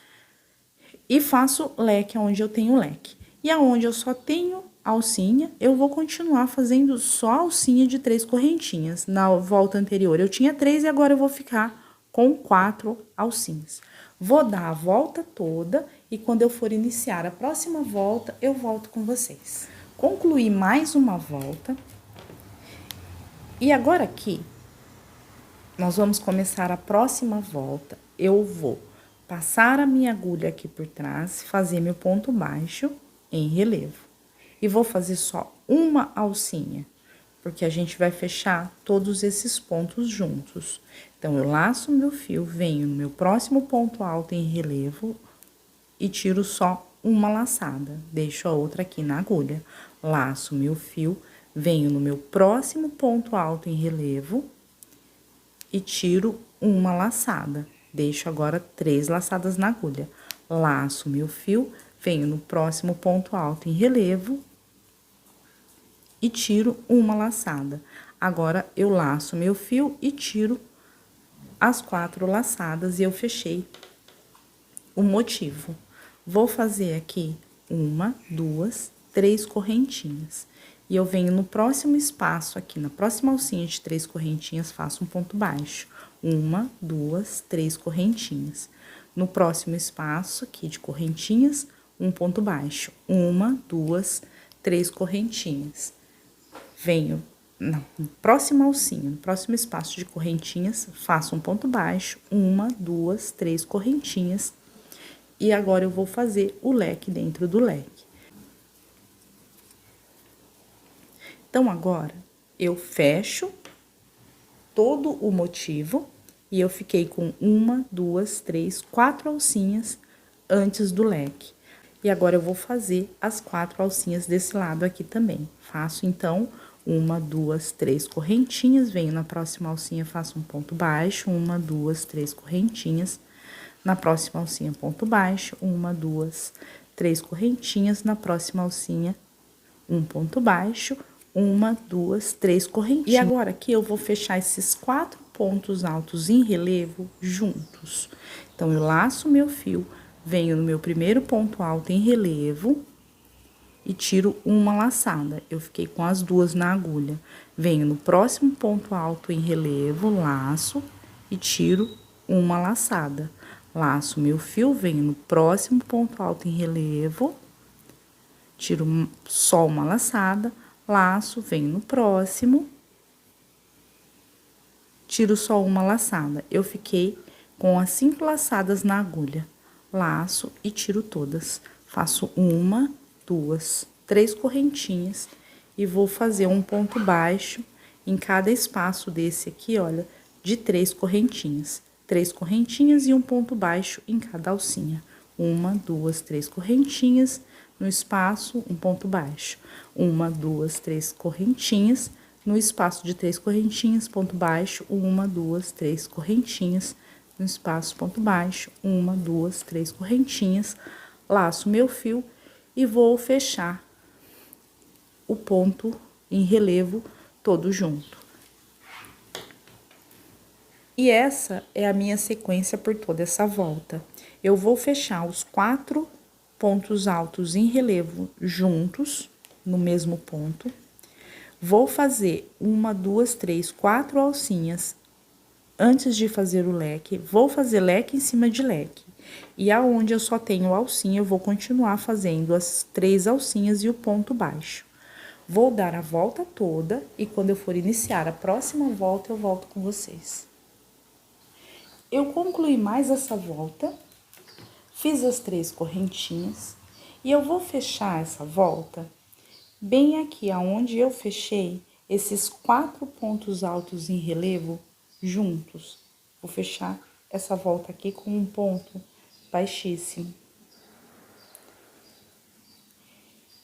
e faço leque onde eu tenho leque. E aonde eu só tenho alcinha, eu vou continuar fazendo só alcinha de 3 correntinhas. Na volta anterior eu tinha 3 e agora eu vou ficar com 4 alcinhas. Vou dar a volta toda e quando eu for iniciar a próxima volta, eu volto com vocês. Concluí mais uma volta. E agora aqui, nós vamos começar a próxima volta. Eu vou passar a minha agulha aqui por trás, fazer meu ponto baixo em relevo. E vou fazer só uma alcinha, porque a gente vai fechar todos esses pontos juntos. Então, eu laço meu fio, venho no meu próximo ponto alto em relevo e tiro só uma laçada. Deixo a outra aqui na agulha. Laço meu fio, venho no meu próximo ponto alto em relevo e tiro uma laçada. Deixo agora 3 laçadas na agulha. Laço meu fio, venho no próximo ponto alto em relevo e tiro uma laçada. Agora, eu laço meu fio e tiro as 4 laçadas e eu fechei o motivo. Vou fazer aqui 1, 2, 3 correntinhas. E eu venho no próximo espaço aqui, na próxima alcinha de 3 correntinhas, faço um ponto baixo. 1, 2, 3 correntinhas. No próximo espaço aqui de correntinhas, um ponto baixo. 1, 2, 3 correntinhas. Venho na próxima alcinha, no próximo espaço de correntinhas, faço um ponto baixo, 1, 2, 3 correntinhas. E agora, eu vou fazer o leque dentro do leque. Então, agora, eu fecho todo o motivo e eu fiquei com 1, 2, 3, 4 alcinhas antes do leque. E agora, eu vou fazer as 4 alcinhas desse lado aqui também. Faço, então, 1, 2, 3 correntinhas, venho na próxima alcinha, faço um ponto baixo, 1, 2, 3 correntinhas. Na próxima alcinha, ponto baixo, 1, 2, 3 correntinhas. Na próxima alcinha, um ponto baixo, 1, 2, 3 correntinhas. E agora, aqui, eu vou fechar esses 4 pontos altos em relevo juntos. Então, eu laço meu fio, venho no meu primeiro ponto alto em relevo e tiro uma laçada. Eu fiquei com as 2 na agulha. Venho no próximo ponto alto em relevo, laço e tiro uma laçada. Laço meu fio, venho no próximo ponto alto em relevo, tiro só uma laçada, laço, venho no próximo, tiro só uma laçada. Eu fiquei com as 5 laçadas na agulha. Laço e tiro todas. Faço 1, 2, 3 correntinhas e vou fazer um ponto baixo em cada espaço desse aqui, olha, de 3 correntinhas. 3 correntinhas e um ponto baixo em cada alcinha. 1, 2, 3 correntinhas no espaço, um ponto baixo. 1, 2, 3 correntinhas no espaço de 3 correntinhas, ponto baixo. 1, 2, 3 correntinhas no espaço, ponto baixo. 1, 2, 3 correntinhas. Laço meu fio e vou fechar o ponto em relevo todo junto. E essa é a minha sequência por toda essa volta. Eu vou fechar os 4 pontos altos em relevo juntos, no mesmo ponto. Vou fazer 1, 2, 3, 4 alcinhas antes de fazer o leque. Vou fazer leque em cima de leque. E aonde eu só tenho alcinha, eu vou continuar fazendo as 3 alcinhas e o ponto baixo. Vou dar a volta toda e quando eu for iniciar a próxima volta, eu volto com vocês. Eu concluí mais essa volta, fiz as 3 correntinhas e eu vou fechar essa volta bem aqui aonde eu fechei esses 4 pontos altos em relevo juntos. Vou fechar essa volta aqui com um ponto baixíssimo.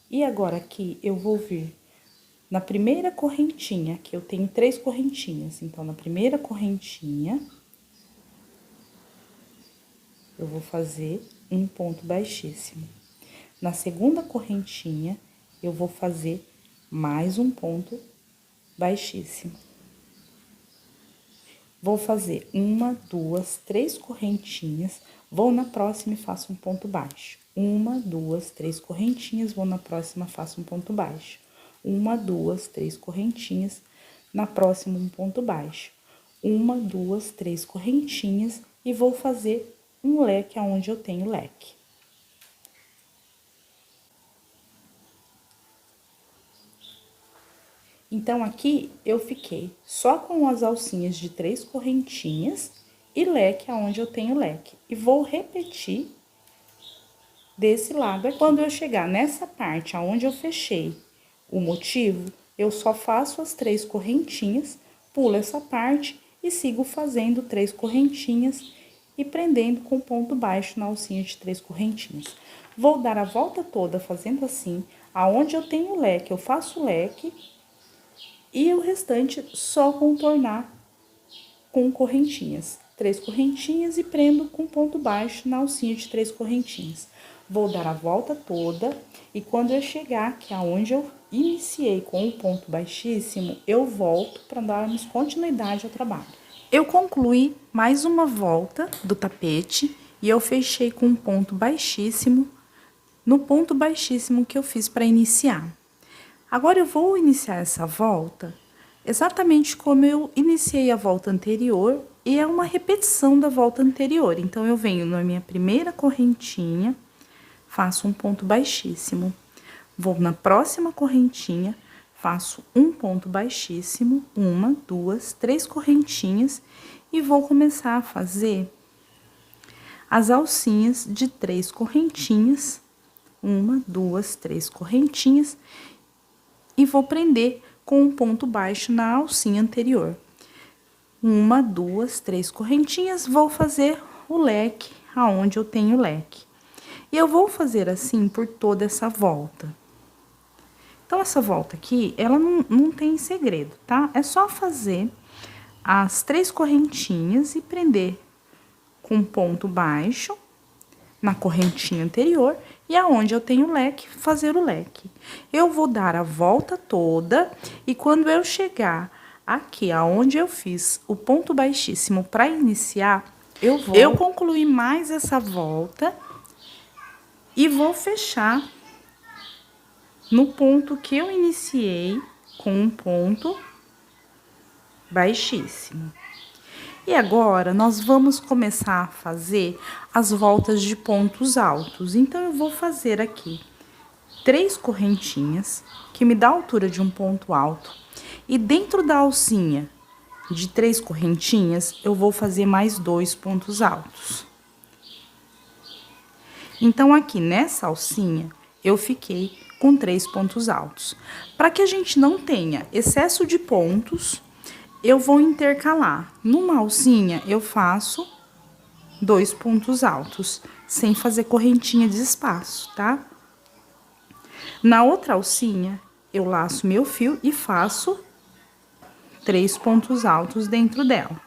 E agora aqui eu vou vir na primeira correntinha, que eu tenho 3 correntinhas. Então, na primeira correntinha, eu vou fazer um ponto baixíssimo. Na segunda correntinha, eu vou fazer mais um ponto baixíssimo. Vou fazer 1, 2, 3 correntinhas, vou na próxima e faço um ponto baixo. 1, 2, 3 correntinhas, vou na próxima, faço um ponto baixo. 1, 2, 3 correntinhas, na próxima um ponto baixo. 1, 2, 3 correntinhas e vou fazer um leque aonde eu tenho leque. Então, aqui, eu fiquei só com as alcinhas de 3 correntinhas e leque aonde eu tenho leque. E vou repetir desse lado aqui. Quando eu chegar nessa parte aonde eu fechei o motivo, eu só faço as 3 correntinhas, pulo essa parte e sigo fazendo 3 correntinhas e prendendo com ponto baixo na alcinha de 3 correntinhas. Vou dar a volta toda fazendo assim, aonde eu tenho leque, eu faço leque e o restante só contornar com correntinhas. 3 correntinhas e prendo com ponto baixo na alcinha de 3 correntinhas. Vou dar a volta toda e quando eu chegar aqui aonde eu iniciei com o ponto baixíssimo, eu volto para darmos continuidade ao trabalho. Eu concluí mais uma volta do tapete e eu fechei com um ponto baixíssimo no ponto baixíssimo que eu fiz para iniciar. Agora, eu vou iniciar essa volta exatamente como eu iniciei a volta anterior e é uma repetição da volta anterior. Então, eu venho na minha primeira correntinha, faço um ponto baixíssimo. Vou na próxima correntinha, faço um ponto baixíssimo, 1, 2, 3 correntinhas e vou começar a fazer as alcinhas de 3 correntinhas, 1, 2, 3 correntinhas e vou prender com um ponto baixo na alcinha anterior. 1, 2, 3 correntinhas, vou fazer o leque aonde eu tenho leque. E eu vou fazer assim por toda essa volta. Então, essa volta aqui, ela não tem segredo, tá? É só fazer as 3 correntinhas e prender com ponto baixo na correntinha anterior e aonde eu tenho leque, fazer o leque. Eu vou dar a volta toda e quando eu chegar aqui aonde eu fiz o ponto baixíssimo para iniciar, eu concluí mais essa volta e vou fechar no ponto que eu iniciei com um ponto baixíssimo. E agora, nós vamos começar a fazer as voltas de pontos altos. Então, eu vou fazer aqui 3 correntinhas, que me dá a altura de um ponto alto. E dentro da alcinha de 3 correntinhas, eu vou fazer mais 2 pontos altos. Então, aqui nessa alcinha, eu fiquei com 3 pontos altos. Para que a gente não tenha excesso de pontos, eu vou intercalar. Numa alcinha, eu faço 2 pontos altos, sem fazer correntinha de espaço, tá? Na outra alcinha, eu laço meu fio e faço 3 pontos altos dentro dela.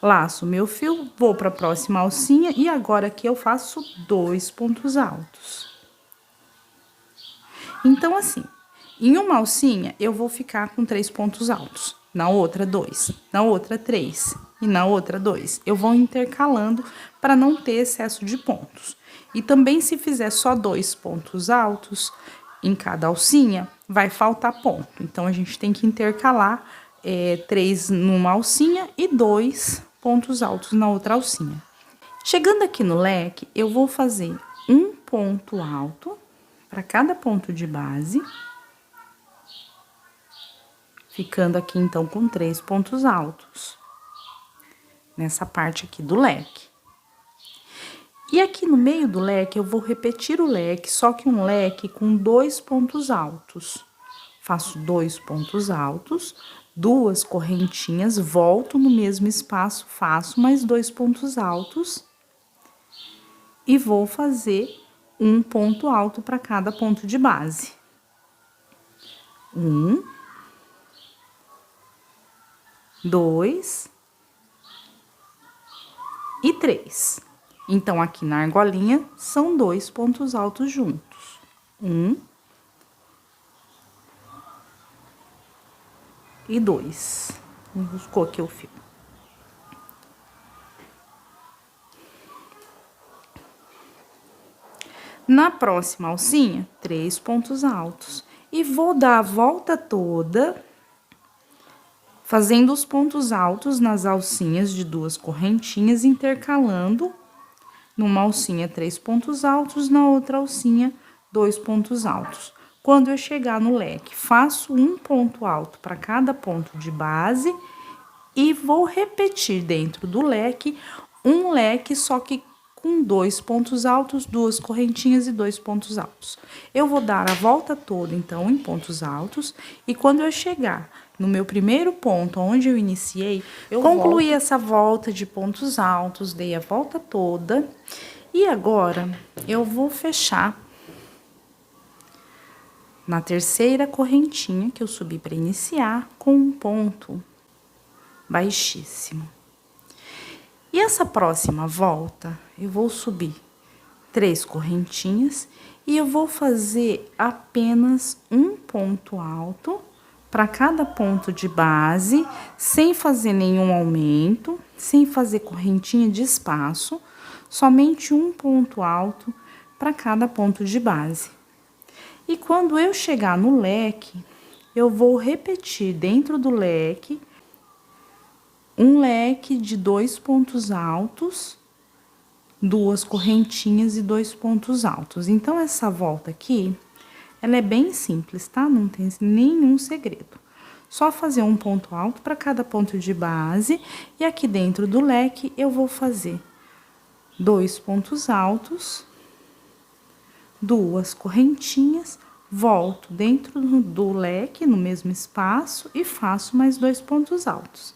Laço meu fio, vou para a próxima alcinha e agora aqui eu faço 2 pontos altos. Então, assim, em uma alcinha, eu vou ficar com 3 pontos altos. Na outra, 2. Na outra, 3. E na outra, 2. Eu vou intercalando para não ter excesso de pontos. E também, se fizer só 2 pontos altos em cada alcinha, vai faltar ponto. Então, a gente tem que intercalar 3 numa alcinha e 2 pontos altos na outra alcinha. Chegando aqui no leque, eu vou fazer um ponto alto para cada ponto de base, ficando aqui, então, com 3 pontos altos, nessa parte aqui do leque. E aqui no meio do leque, eu vou repetir o leque, só que um leque com 2 pontos altos. Faço 2 pontos altos, 2 correntinhas, volto no mesmo espaço, faço mais 2 pontos altos e vou fazer um ponto alto para cada ponto de base. 1, 2 e 3. Então, aqui na argolinha, são 2 pontos altos juntos. 1 e 2. Enroscou aqui o fio. Na próxima alcinha, 3 pontos altos. E vou dar a volta toda fazendo os pontos altos nas alcinhas de 2 correntinhas, intercalando numa alcinha 3 pontos altos, na outra alcinha 2 pontos altos. Quando eu chegar no leque, faço um ponto alto para cada ponto de base e vou repetir dentro do leque um leque, só que com 2 pontos altos, 2 correntinhas e 2 pontos altos. Eu vou dar a volta toda, então, em pontos altos, e quando eu chegar no meu primeiro ponto, onde eu iniciei, eu concluí essa volta de pontos altos, dei a volta toda, e agora eu vou fechar na terceira correntinha que eu subi para iniciar com um ponto baixíssimo. E essa próxima volta, eu vou subir 3 correntinhas e eu vou fazer apenas um ponto alto para cada ponto de base, sem fazer nenhum aumento, sem fazer correntinha de espaço, somente um ponto alto para cada ponto de base. E quando eu chegar no leque, eu vou repetir dentro do leque um leque de 2 pontos altos, 2 correntinhas e 2 pontos altos. Então, essa volta aqui, ela é bem simples, tá? Não tem nenhum segredo. Só fazer um ponto alto para cada ponto de base, e aqui dentro do leque eu vou fazer 2 pontos altos, 2 correntinhas, volto dentro do leque, no mesmo espaço, e faço mais 2 pontos altos.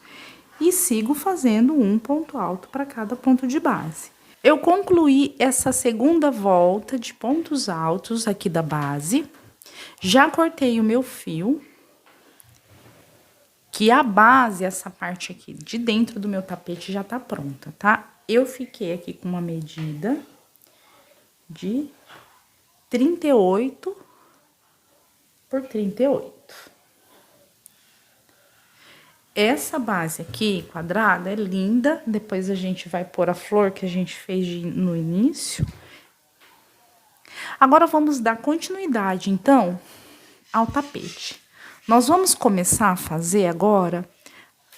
E sigo fazendo um ponto alto para cada ponto de base. Eu concluí essa segunda volta de pontos altos aqui da base, já cortei o meu fio, que a base, essa parte aqui de dentro do meu tapete já tá pronta, tá? Eu fiquei aqui com uma medida de 38 por 38. Essa base aqui, quadrada, é linda. Depois a gente vai pôr a flor que a gente fez no início. Agora, vamos dar continuidade, então, ao tapete. Nós vamos começar a fazer agora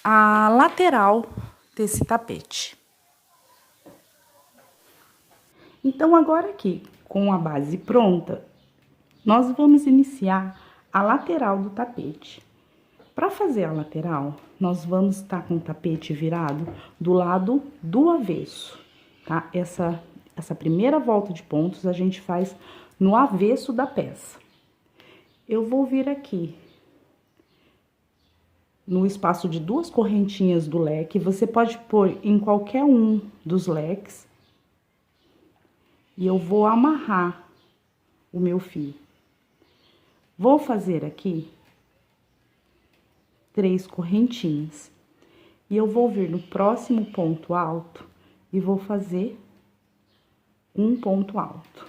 a lateral desse tapete. Então, agora aqui, com a base pronta, nós vamos iniciar a lateral do tapete. Para fazer a lateral, nós vamos estar com o tapete virado do lado do avesso, tá? Essa primeira volta de pontos a gente faz no avesso da peça. Eu vou vir aqui no espaço de 2 correntinhas do leque, você pode pôr em qualquer um dos leques, e eu vou amarrar o meu fio. Vou fazer aqui 3 correntinhas. E eu vou vir no próximo ponto alto e vou fazer um ponto alto.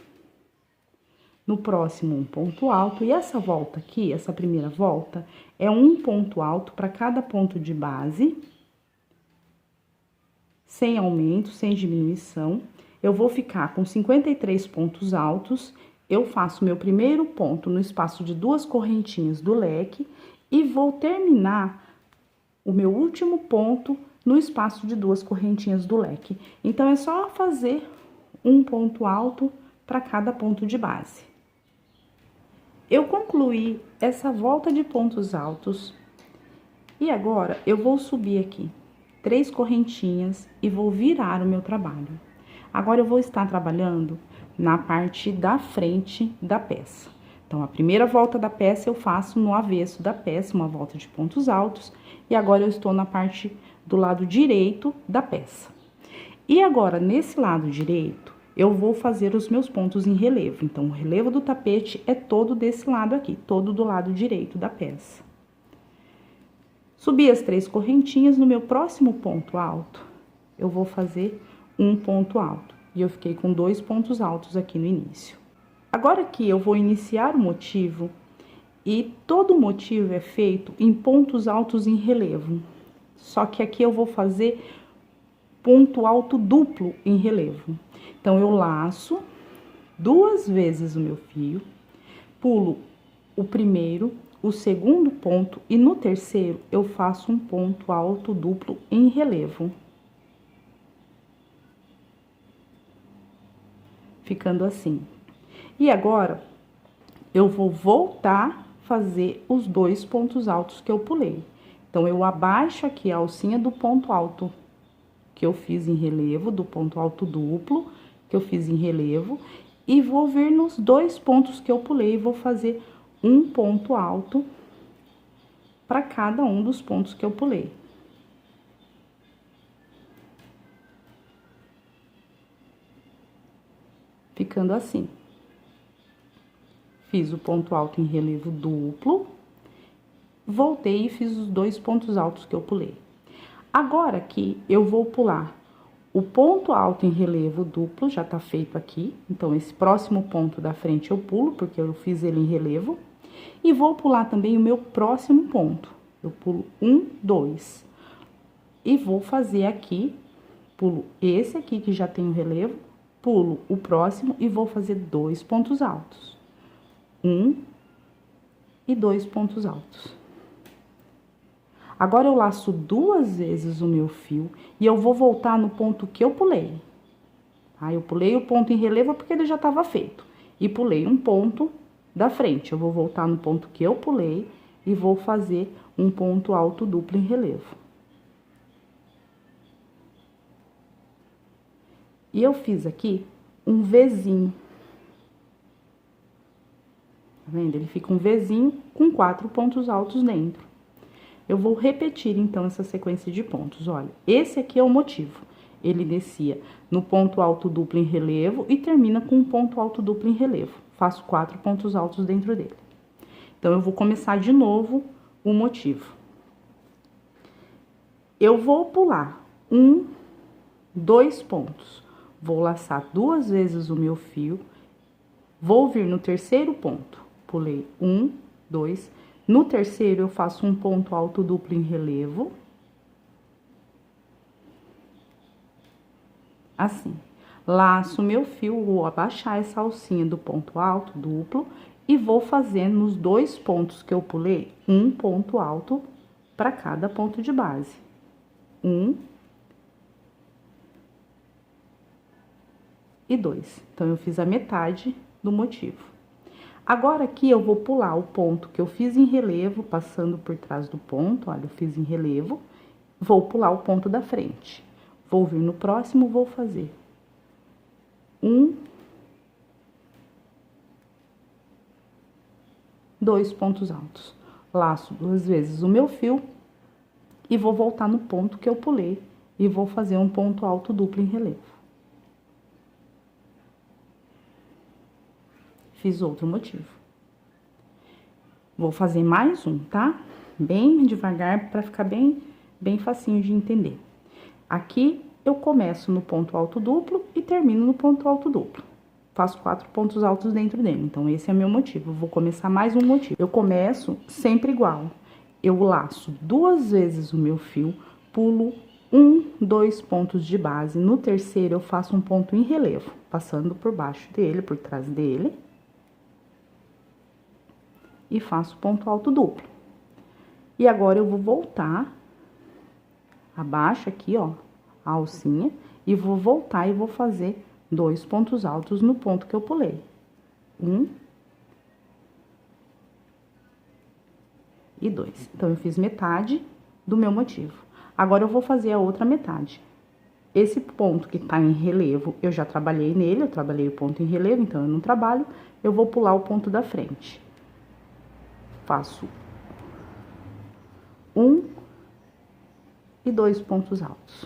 No próximo, um ponto alto. E essa volta aqui, essa primeira volta, é um ponto alto para cada ponto de base, sem aumento, sem diminuição. Eu vou ficar com 53 pontos altos. Eu faço meu primeiro ponto no espaço de 2 correntinhas do leque e vou terminar o meu último ponto no espaço de 2 correntinhas do leque. Então, é só fazer um ponto alto para cada ponto de base. Eu concluí essa volta de pontos altos e agora eu vou subir aqui 3 correntinhas e vou virar o meu trabalho. Agora, eu vou estar trabalhando na parte da frente da peça. Então, a primeira volta da peça eu faço no avesso da peça, uma volta de pontos altos, e agora eu estou na parte do lado direito da peça. E agora, nesse lado direito, eu vou fazer os meus pontos em relevo. Então, o relevo do tapete é todo desse lado aqui, todo do lado direito da peça. Subi as 3 correntinhas, no meu próximo ponto alto, eu vou fazer um ponto alto. E eu fiquei com 2 pontos altos aqui no início. Agora aqui eu vou iniciar o motivo e todo o motivo é feito em pontos altos em relevo. Só que aqui eu vou fazer ponto alto duplo em relevo. Então, eu laço 2 vezes o meu fio, pulo o primeiro, o segundo ponto e no terceiro eu faço um ponto alto duplo em relevo. Ficando assim. E agora, eu vou voltar a fazer os 2 pontos altos que eu pulei. Então, eu abaixo aqui a alcinha do ponto alto que eu fiz em relevo, do ponto alto duplo, que eu fiz em relevo, e vou vir nos 2 pontos que eu pulei e vou fazer um ponto alto para cada um dos pontos que eu pulei. Ficando assim. Fiz o ponto alto em relevo duplo, voltei e fiz os 2 pontos altos que eu pulei. Agora aqui, eu vou pular o ponto alto em relevo duplo, já tá feito aqui. Então, esse próximo ponto da frente eu pulo, porque eu fiz ele em relevo. E vou pular também o meu próximo ponto. Eu pulo 1, 2. E vou fazer aqui, pulo esse aqui que já tem o relevo, pulo o próximo e vou fazer 2 pontos altos. 1 e 2 pontos altos. Agora, eu laço 2 vezes o meu fio e eu vou voltar no ponto que eu pulei. Tá? Eu pulei o ponto em relevo porque ele já estava feito. E pulei um ponto da frente. Eu vou voltar no ponto que eu pulei e vou fazer um ponto alto duplo em relevo. E eu fiz aqui um Vzinho. Tá vendo? Ele fica um Vzinho com 4 pontos altos dentro. Eu vou repetir, então, essa sequência de pontos. Olha, esse aqui é o motivo. Ele descia no ponto alto duplo em relevo e termina com um ponto alto duplo em relevo. Faço 4 pontos altos dentro dele. Então, eu vou começar de novo o motivo. Eu vou pular 1, 2 pontos. Vou laçar 2 vezes o meu fio. Vou vir no terceiro ponto. Pulei 1, 2. No terceiro, eu faço um ponto alto duplo em relevo. Assim. Laço meu fio, vou abaixar essa alcinha do ponto alto duplo e vou fazer nos 2 pontos que eu pulei, um ponto alto para cada ponto de base. 1 e 2. Então, eu fiz a metade do motivo. Agora, aqui, eu vou pular o ponto que eu fiz em relevo, passando por trás do ponto, olha, eu fiz em relevo, vou pular o ponto da frente. Vou vir no próximo, vou fazer 1, 2 pontos altos. Laço 2 vezes o meu fio e vou voltar no ponto que eu pulei e vou fazer um ponto alto duplo em relevo. Fiz outro motivo. Vou fazer mais um, tá? Bem devagar, para ficar bem facinho de entender. Aqui, eu começo no ponto alto duplo e termino no ponto alto duplo. Faço 4 pontos altos dentro dele, então, esse é meu motivo. Vou começar mais um motivo. Eu começo sempre igual. Eu laço 2 vezes o meu fio, pulo 1, 2 pontos de base. No terceiro, eu faço um ponto em relevo, passando por baixo dele, por trás dele. E faço ponto alto duplo. E agora, eu vou voltar, abaixo aqui, ó, a alcinha, e vou voltar e vou fazer 2 pontos altos no ponto que eu pulei. 1 e 2. Então, eu fiz metade do meu motivo. Agora, eu vou fazer a outra metade. Esse ponto que tá em relevo, eu já trabalhei nele, eu trabalhei o ponto em relevo, então, eu não trabalho, eu vou pular o ponto da frente. Faço 1 e 2 pontos altos.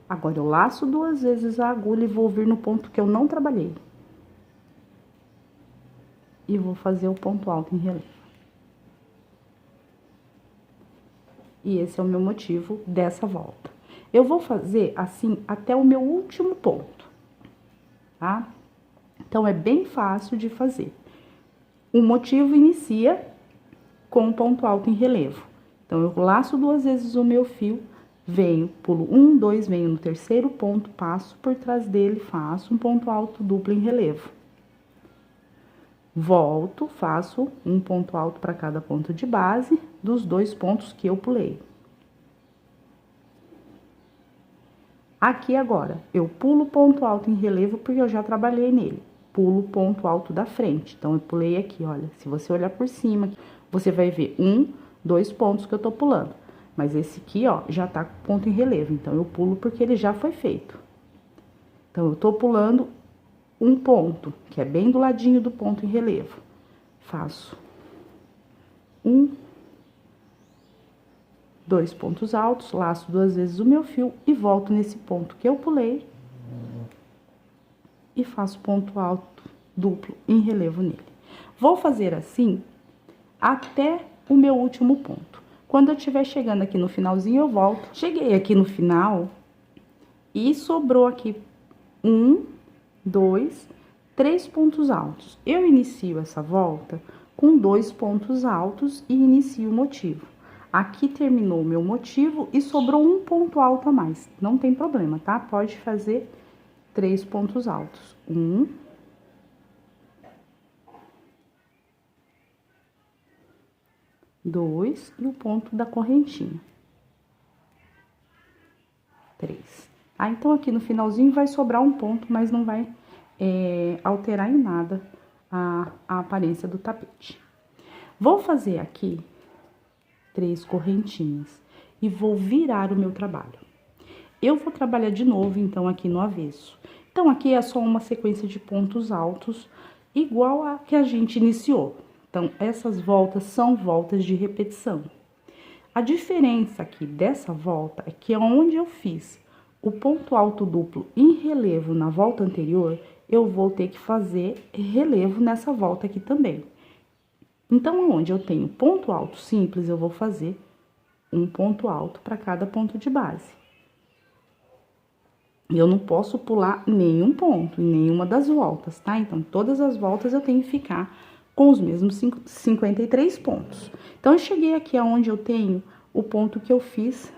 Agora, eu laço 2 vezes a agulha e vou vir no ponto que eu não trabalhei. E vou fazer o ponto alto em relevo. E esse é o meu motivo dessa volta. Eu vou fazer assim até o meu último ponto, tá? Então, é bem fácil de fazer. O motivo inicia com um ponto alto em relevo. Então, eu laço 2 vezes o meu fio, venho, pulo 1, 2, venho no terceiro ponto, passo por trás dele, faço um ponto alto duplo em relevo. Volto, faço um ponto alto para cada ponto de base dos 2 pontos que eu pulei. Aqui agora, eu pulo ponto alto em relevo porque eu já trabalhei nele. Pulo ponto alto da frente. Então, eu pulei aqui, olha. Se você olhar por cima, você vai ver 1, 2 pontos que eu tô pulando. Mas esse aqui, ó, já tá com ponto em relevo. Então, eu pulo porque ele já foi feito. Então, eu tô pulando um ponto, que é bem do ladinho do ponto em relevo. Faço 1, 2 pontos altos, laço 2 vezes o meu fio e volto nesse ponto que eu pulei e faço ponto alto duplo em relevo nele. Vou fazer assim até o meu último ponto. Quando eu estiver chegando aqui no finalzinho, eu volto. Cheguei aqui no final e sobrou aqui 1, 2, 3 pontos altos. Eu inicio essa volta com 2 pontos altos e inicio o motivo. Aqui terminou o meu motivo e sobrou um ponto alto a mais. Não tem problema, tá? Pode fazer 3 pontos altos. 1, 2 e o ponto da correntinha. 3. Ah, então aqui no finalzinho vai sobrar um ponto, mas não vai alterar em nada a aparência do tapete. Vou fazer aqui 3 correntinhas e vou virar o meu trabalho. Eu vou trabalhar de novo, então, aqui no avesso. Então, aqui é só uma sequência de pontos altos, igual a que a gente iniciou. Então, essas voltas são voltas de repetição. A diferença aqui dessa volta é que onde eu fiz o ponto alto duplo em relevo na volta anterior, eu vou ter que fazer relevo nessa volta aqui também. Então, onde eu tenho ponto alto simples, eu vou fazer um ponto alto para cada ponto de base. Eu não posso pular nenhum ponto em nenhuma das voltas, tá? Então, todas as voltas eu tenho que ficar com os mesmos 53 pontos. Então, eu cheguei aqui aonde eu tenho o ponto que eu fiz,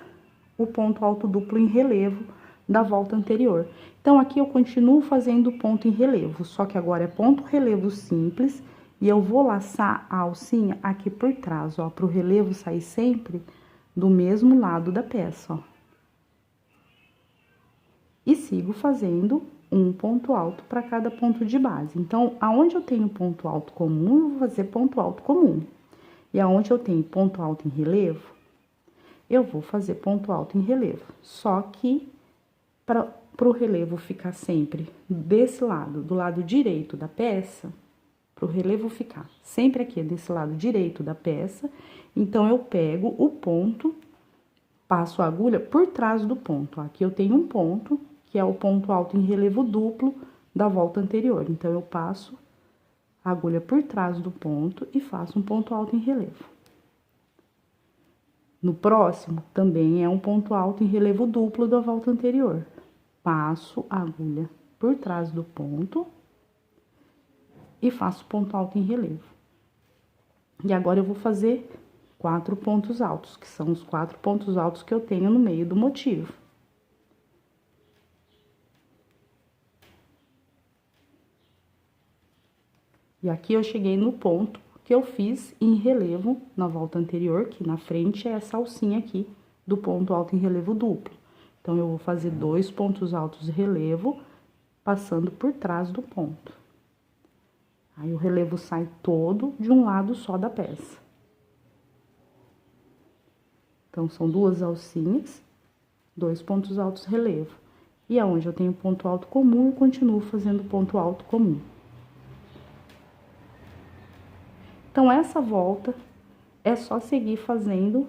o ponto alto duplo em relevo da volta anterior. Então, aqui eu continuo fazendo ponto em relevo, só que agora é ponto relevo simples e eu vou laçar a alcinha aqui por trás, ó, pro relevo sair sempre do mesmo lado da peça, ó. E sigo fazendo um ponto alto para cada ponto de base. Então, aonde eu tenho ponto alto comum, eu vou fazer ponto alto comum. E aonde eu tenho ponto alto em relevo, eu vou fazer ponto alto em relevo. Só que, para o relevo ficar sempre desse lado, do lado direito da peça, para o relevo ficar sempre aqui desse lado direito da peça, então, eu pego o ponto, passo a agulha por trás do ponto. Aqui eu tenho um ponto, que é o ponto alto em relevo duplo da volta anterior. Então, eu passo a agulha por trás do ponto e faço um ponto alto em relevo. No próximo, também é um ponto alto em relevo duplo da volta anterior. Passo a agulha por trás do ponto e faço ponto alto em relevo. E agora, eu vou fazer 4 pontos altos, que são os 4 pontos altos que eu tenho no meio do motivo. E aqui eu cheguei no ponto que eu fiz em relevo na volta anterior, que na frente é essa alcinha aqui do ponto alto em relevo duplo. Então, eu vou fazer 2 pontos altos de relevo, passando por trás do ponto. Aí, o relevo sai todo de um lado só da peça. Então, são 2 alcinhas, 2 pontos altos relevo. E aonde eu tenho ponto alto comum, eu continuo fazendo ponto alto comum. Então, essa volta é só seguir fazendo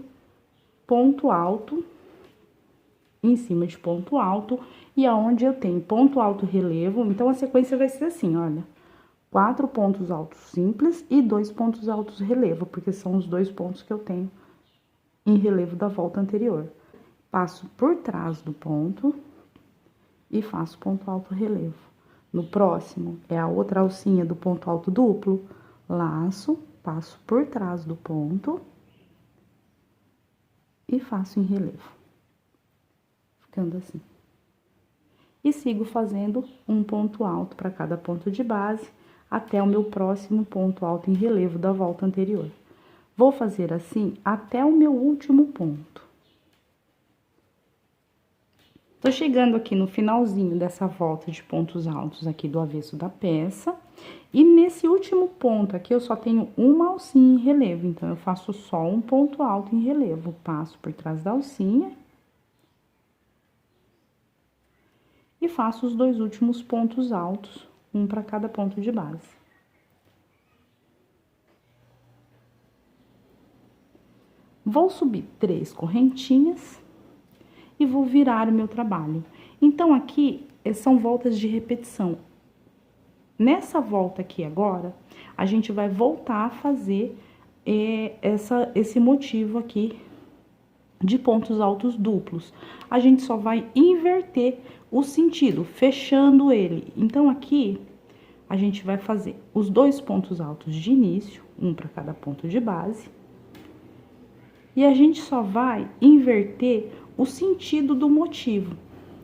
ponto alto em cima de ponto alto e aonde eu tenho ponto alto relevo, então a sequência vai ser assim, olha, 4 pontos altos simples e 2 pontos altos relevo, porque são os 2 pontos que eu tenho em relevo da volta anterior. Passo por trás do ponto e faço ponto alto relevo. No próximo, é a outra alcinha do ponto alto duplo, laço, passo por trás do ponto e faço em relevo, ficando assim. E sigo fazendo um ponto alto para cada ponto de base, até o meu próximo ponto alto em relevo da volta anterior. Vou fazer assim até o meu último ponto. Tô chegando aqui no finalzinho dessa volta de pontos altos aqui do avesso da peça. E nesse último ponto aqui, eu só tenho uma alcinha em relevo, então, eu faço só um ponto alto em relevo. Passo por trás da alcinha. E faço os dois últimos pontos altos, um para cada ponto de base. Vou subir 3 correntinhas e vou virar o meu trabalho. Então, aqui são voltas de repetição. Nessa volta aqui agora, a gente vai voltar a fazer esse motivo aqui de pontos altos duplos. A gente só vai inverter o sentido, fechando ele. Então, aqui, a gente vai fazer os 2 pontos altos de início, um para cada ponto de base. E a gente só vai inverter o sentido do motivo,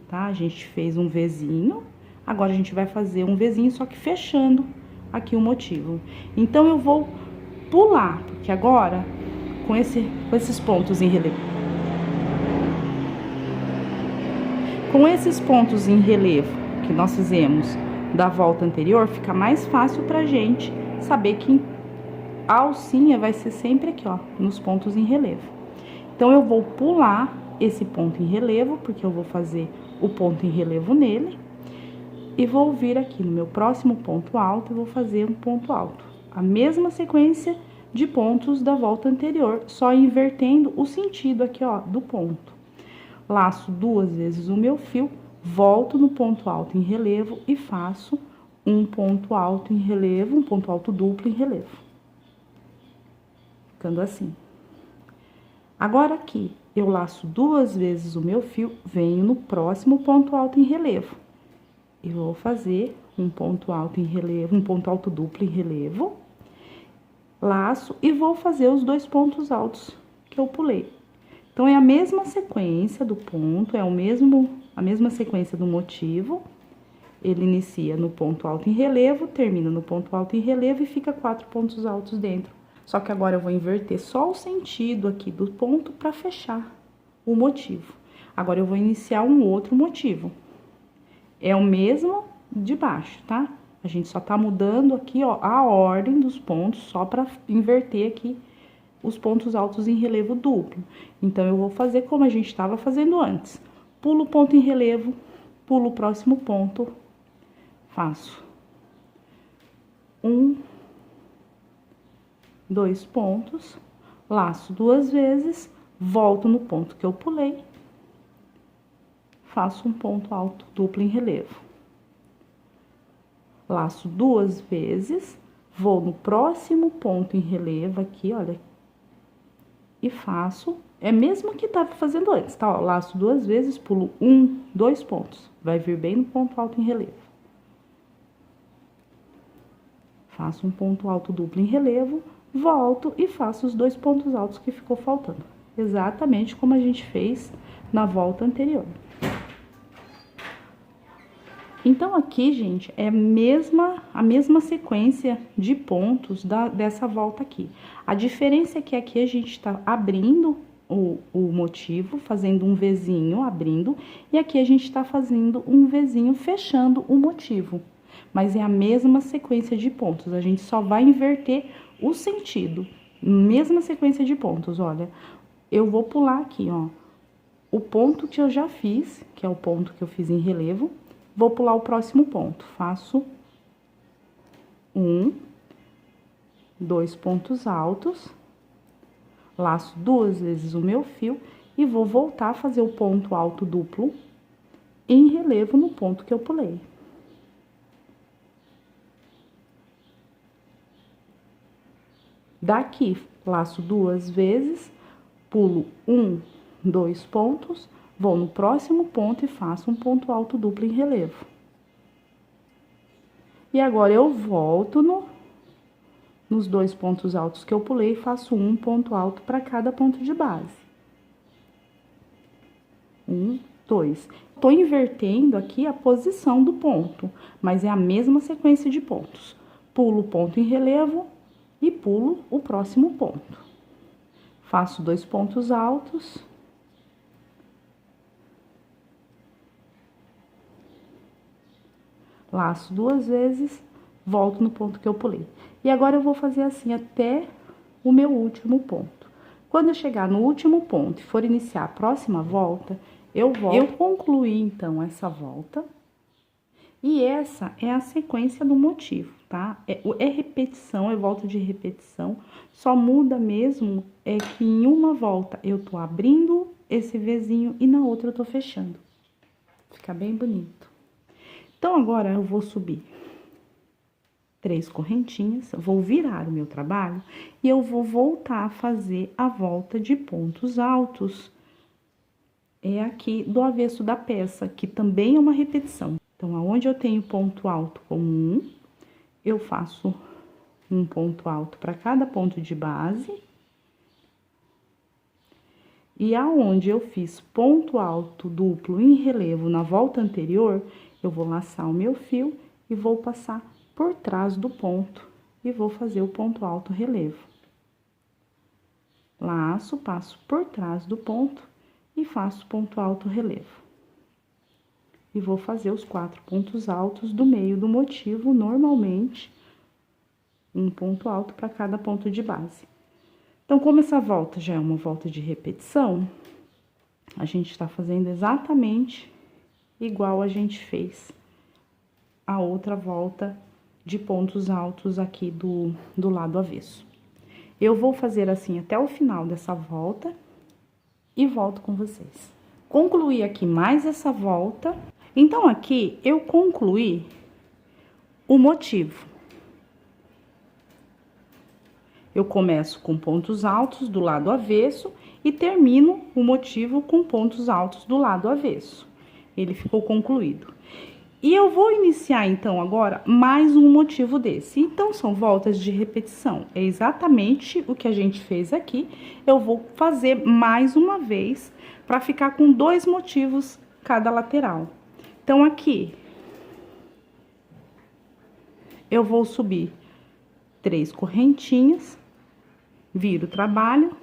tá? A gente fez um Vzinho, agora a gente vai fazer um Vzinho, só que fechando aqui o motivo. Então, eu vou pular, porque agora, com esses pontos em relevo, com esses pontos em relevo que nós fizemos da volta anterior, fica mais fácil pra gente saber que a alcinha vai ser sempre aqui, ó, nos pontos em relevo. Então, eu vou pular esse ponto em relevo, porque eu vou fazer o ponto em relevo nele. E vou vir aqui no meu próximo ponto alto e vou fazer um ponto alto. A mesma sequência de pontos da volta anterior, só invertendo o sentido aqui, ó, do ponto. Laço 2 vezes o meu fio, volto no ponto alto em relevo e faço um ponto alto em relevo, um ponto alto duplo em relevo. Ficando assim. Agora, aqui, eu laço 2 vezes o meu fio, venho no próximo ponto alto em relevo. E vou fazer um ponto alto em relevo, um ponto alto duplo em relevo. Laço e vou fazer os 2 pontos altos que eu pulei. Então, é a mesma sequência do ponto, a mesma sequência do motivo. Ele inicia no ponto alto em relevo, termina no ponto alto em relevo e fica 4 pontos altos dentro. Só que agora eu vou inverter só o sentido aqui do ponto para fechar o motivo. Agora, eu vou iniciar um outro motivo. É o mesmo de baixo, tá? A gente só tá mudando aqui, ó, a ordem dos pontos, só para inverter aqui os pontos altos em relevo duplo. Então, eu vou fazer como a gente estava fazendo antes. Pulo o ponto em relevo, pulo o próximo ponto, faço 1, 2 pontos, laço 2 vezes, volto no ponto que eu pulei, faço um ponto alto duplo em relevo. Laço 2 vezes, vou no próximo ponto em relevo aqui, olha, e faço, mesmo que tava fazendo antes, tá? Ó, laço 2 vezes, pulo 1, 2 pontos, vai vir bem no ponto alto em relevo. Faço um ponto alto duplo em relevo, volto e faço os 2 pontos altos que ficou faltando. Exatamente como a gente fez na volta anterior. Então, aqui, gente, é a mesma sequência de pontos dessa volta aqui. A diferença é que aqui a gente tá abrindo o motivo, fazendo um Vzinho, abrindo, e aqui a gente tá fazendo um Vzinho, fechando o motivo. Mas é a mesma sequência de pontos, a gente só vai inverter o sentido. Mesma sequência de pontos, olha. Eu vou pular aqui, ó, o ponto que eu já fiz, que é o ponto que eu fiz em relevo. Vou pular o próximo ponto, faço 1, 2 pontos altos, laço 2 vezes o meu fio e vou voltar a fazer o ponto alto duplo em relevo no ponto que eu pulei. Daqui, laço 2 vezes, pulo 1, 2 pontos, vou no próximo ponto e faço um ponto alto duplo em relevo. E agora, eu volto nos 2 pontos altos que eu pulei e faço um ponto alto para cada ponto de base. 1, 2. Tô invertendo aqui a posição do ponto, mas é a mesma sequência de pontos. pulo o ponto em relevo e pulo o próximo ponto. Faço 2 pontos altos. Laço 2 vezes, volto no ponto que eu pulei. E agora eu vou fazer assim até o meu último ponto. Quando eu chegar no último ponto e for iniciar a próxima volta, eu concluí então essa volta. E essa é a sequência do motivo, tá? É repetição, é volta de repetição. Só muda mesmo é que em uma volta eu tô abrindo esse Vzinho e na outra eu tô fechando. Fica bem bonito. Então, agora eu vou subir 3 correntinhas, vou virar o meu trabalho e eu vou voltar a fazer a volta de pontos altos. É aqui do avesso da peça, que também é uma repetição. Então, aonde eu tenho ponto alto comum, eu faço um ponto alto para cada ponto de base. E aonde eu fiz ponto alto duplo em relevo na volta anterior, eu vou laçar o meu fio e vou passar por trás do ponto e vou fazer o ponto alto relevo. Laço, passo por trás do ponto e faço ponto alto relevo. E vou fazer os 4 pontos altos do meio do motivo, normalmente, um ponto alto para cada ponto de base. Então, como essa volta já é uma volta de repetição, a gente tá fazendo exatamente igual a gente fez a outra volta de pontos altos aqui do lado avesso. Eu vou fazer assim até o final dessa volta e volto com vocês. Concluí aqui mais essa volta. Então, aqui eu concluí o motivo. Eu começo com pontos altos do lado avesso e termino o motivo com pontos altos do lado avesso. Ele ficou concluído. E eu vou iniciar, então, agora, mais um motivo desse. Então, são voltas de repetição. É exatamente o que a gente fez aqui. Eu vou fazer mais uma vez, para ficar com 2 motivos cada lateral. Então, aqui, eu vou subir 3 correntinhas, viro o trabalho,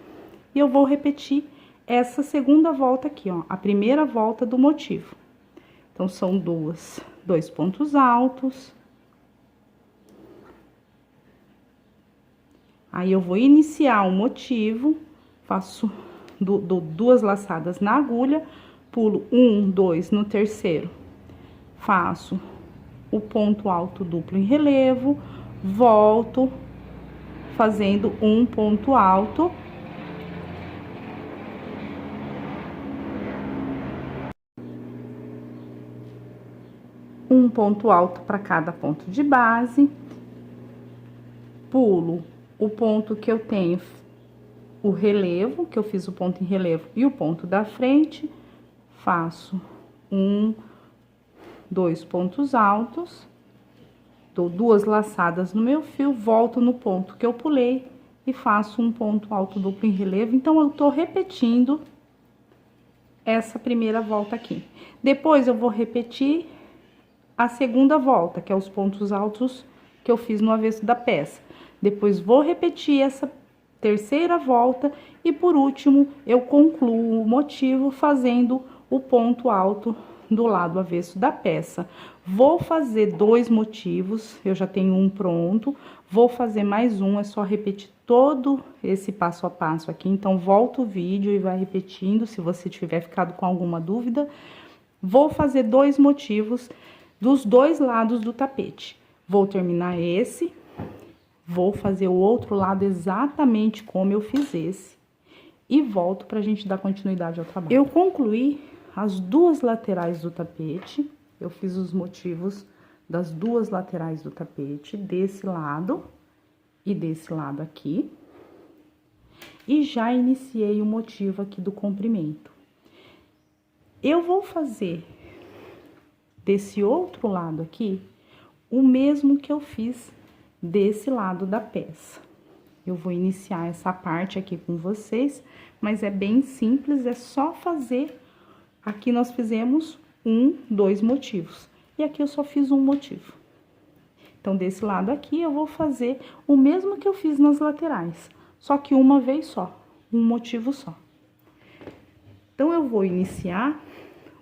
e eu vou repetir essa segunda volta aqui, ó, a primeira volta do motivo. Então, são 2 pontos altos. Aí, eu vou iniciar o motivo, faço 2 laçadas na agulha, pulo 1, 2 no terceiro, faço o ponto alto duplo em relevo, volto fazendo um ponto alto. Um ponto alto para cada ponto de base. Pulo o ponto que eu tenho, o relevo, que eu fiz o ponto em relevo e o ponto da frente. Faço 2 pontos altos, dou 2 laçadas no meu fio, volto no ponto que eu pulei e faço um ponto alto duplo em relevo. Então, eu tô repetindo essa primeira volta aqui. Depois, eu vou repetir a segunda volta, que é os pontos altos que eu fiz no avesso da peça. Depois, vou repetir essa terceira volta e, por último, eu concluo o motivo fazendo o ponto alto do lado avesso da peça. Vou fazer 2 motivos, eu já tenho um pronto, vou fazer mais um, é só repetir todo esse passo a passo aqui. Então, volta o vídeo e vai repetindo, se você tiver ficado com alguma dúvida. Vou fazer 2 motivos dos 2 lados do tapete. Vou terminar esse, vou fazer o outro lado exatamente como eu fiz esse e volto pra gente dar continuidade ao trabalho. Eu concluí as 2 laterais do tapete, eu fiz os motivos das 2 laterais do tapete, desse lado e desse lado aqui. E já iniciei o motivo aqui do comprimento. Eu vou fazer desse outro lado aqui o mesmo que eu fiz desse lado da peça. Eu vou iniciar essa parte aqui com vocês, mas é bem simples, é só fazer. Aqui nós fizemos 2 motivos, e aqui eu só fiz um motivo. Então, desse lado aqui, eu vou fazer o mesmo que eu fiz nas laterais, só que uma vez só, um motivo só. Então, eu vou iniciar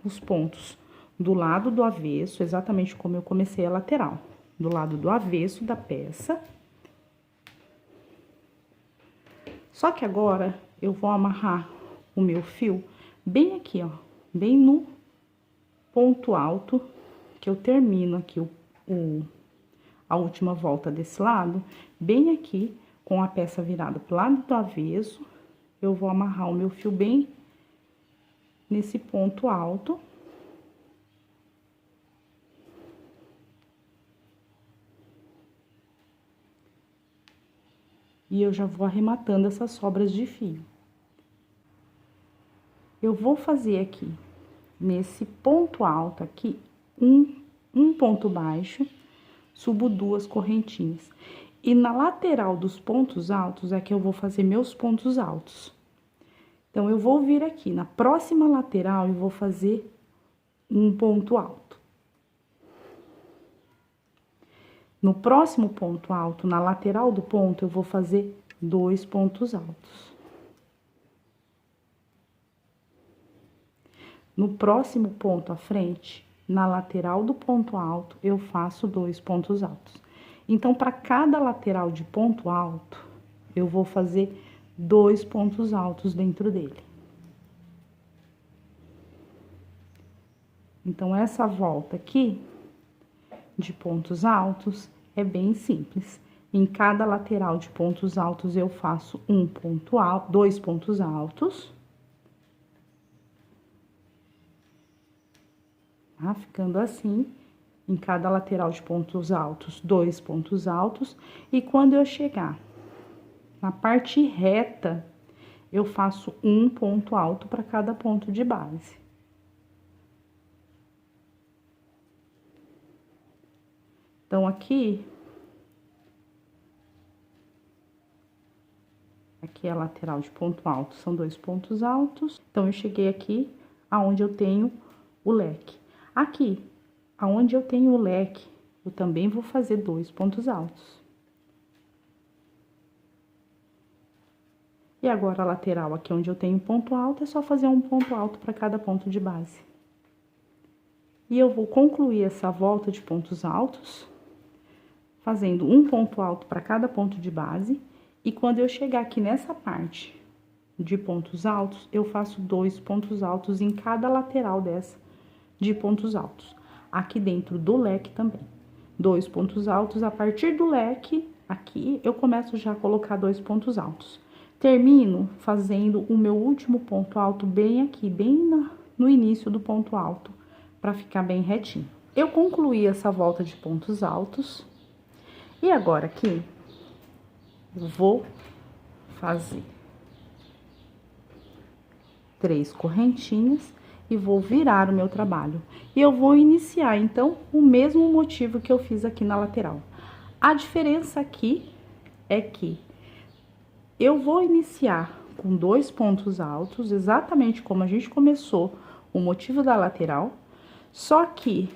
os pontos do lado do avesso, exatamente como eu comecei a lateral, do lado do avesso da peça. Só que agora, eu vou amarrar o meu fio bem aqui, ó, bem no ponto alto, que eu termino aqui a última volta desse lado, bem aqui, com a peça virada pro lado do avesso, eu vou amarrar o meu fio bem nesse ponto alto. E eu já vou arrematando essas sobras de fio. Eu vou fazer aqui, nesse ponto alto aqui, um ponto baixo, subo 2 correntinhas. E na lateral dos pontos altos é que eu vou fazer meus pontos altos. Então, eu vou vir aqui na próxima lateral e vou fazer um ponto alto. No próximo ponto alto, na lateral do ponto, eu vou fazer 2 pontos altos. No próximo ponto à frente, na lateral do ponto alto, eu faço 2 pontos altos. Então, para cada lateral de ponto alto, eu vou fazer 2 pontos altos dentro dele. Então, essa volta aqui de pontos altos é bem simples. Em cada lateral de pontos altos, eu faço 2 pontos altos. Tá? Ficando assim, em cada lateral de pontos altos, 2 pontos altos. E quando eu chegar na parte reta, eu faço 1 ponto alto para cada ponto de base. Então, aqui é a lateral de ponto alto, são 2 pontos altos. Então, eu cheguei aqui aonde eu tenho o leque. Aqui, aonde eu tenho o leque, eu também vou fazer 2 pontos altos. E agora, a lateral aqui onde eu tenho ponto alto, é só fazer 1 ponto alto para cada ponto de base. E eu vou concluir essa volta de pontos altos, fazendo 1 ponto alto para cada ponto de base. E quando eu chegar aqui nessa parte de pontos altos, eu faço 2 pontos altos em cada lateral dessa de pontos altos. Aqui dentro do leque também. 2 pontos altos, a partir do leque, aqui, eu começo já a colocar 2 pontos altos. Termino fazendo o meu último ponto alto bem aqui, bem no início do ponto alto, para ficar bem retinho. Eu concluí essa volta de pontos altos. E agora aqui, eu vou fazer 3 correntinhas e vou virar o meu trabalho. E eu vou iniciar, então, o mesmo motivo que eu fiz aqui na lateral. A diferença aqui é que eu vou iniciar com 2 pontos altos, exatamente como a gente começou o motivo da lateral, só que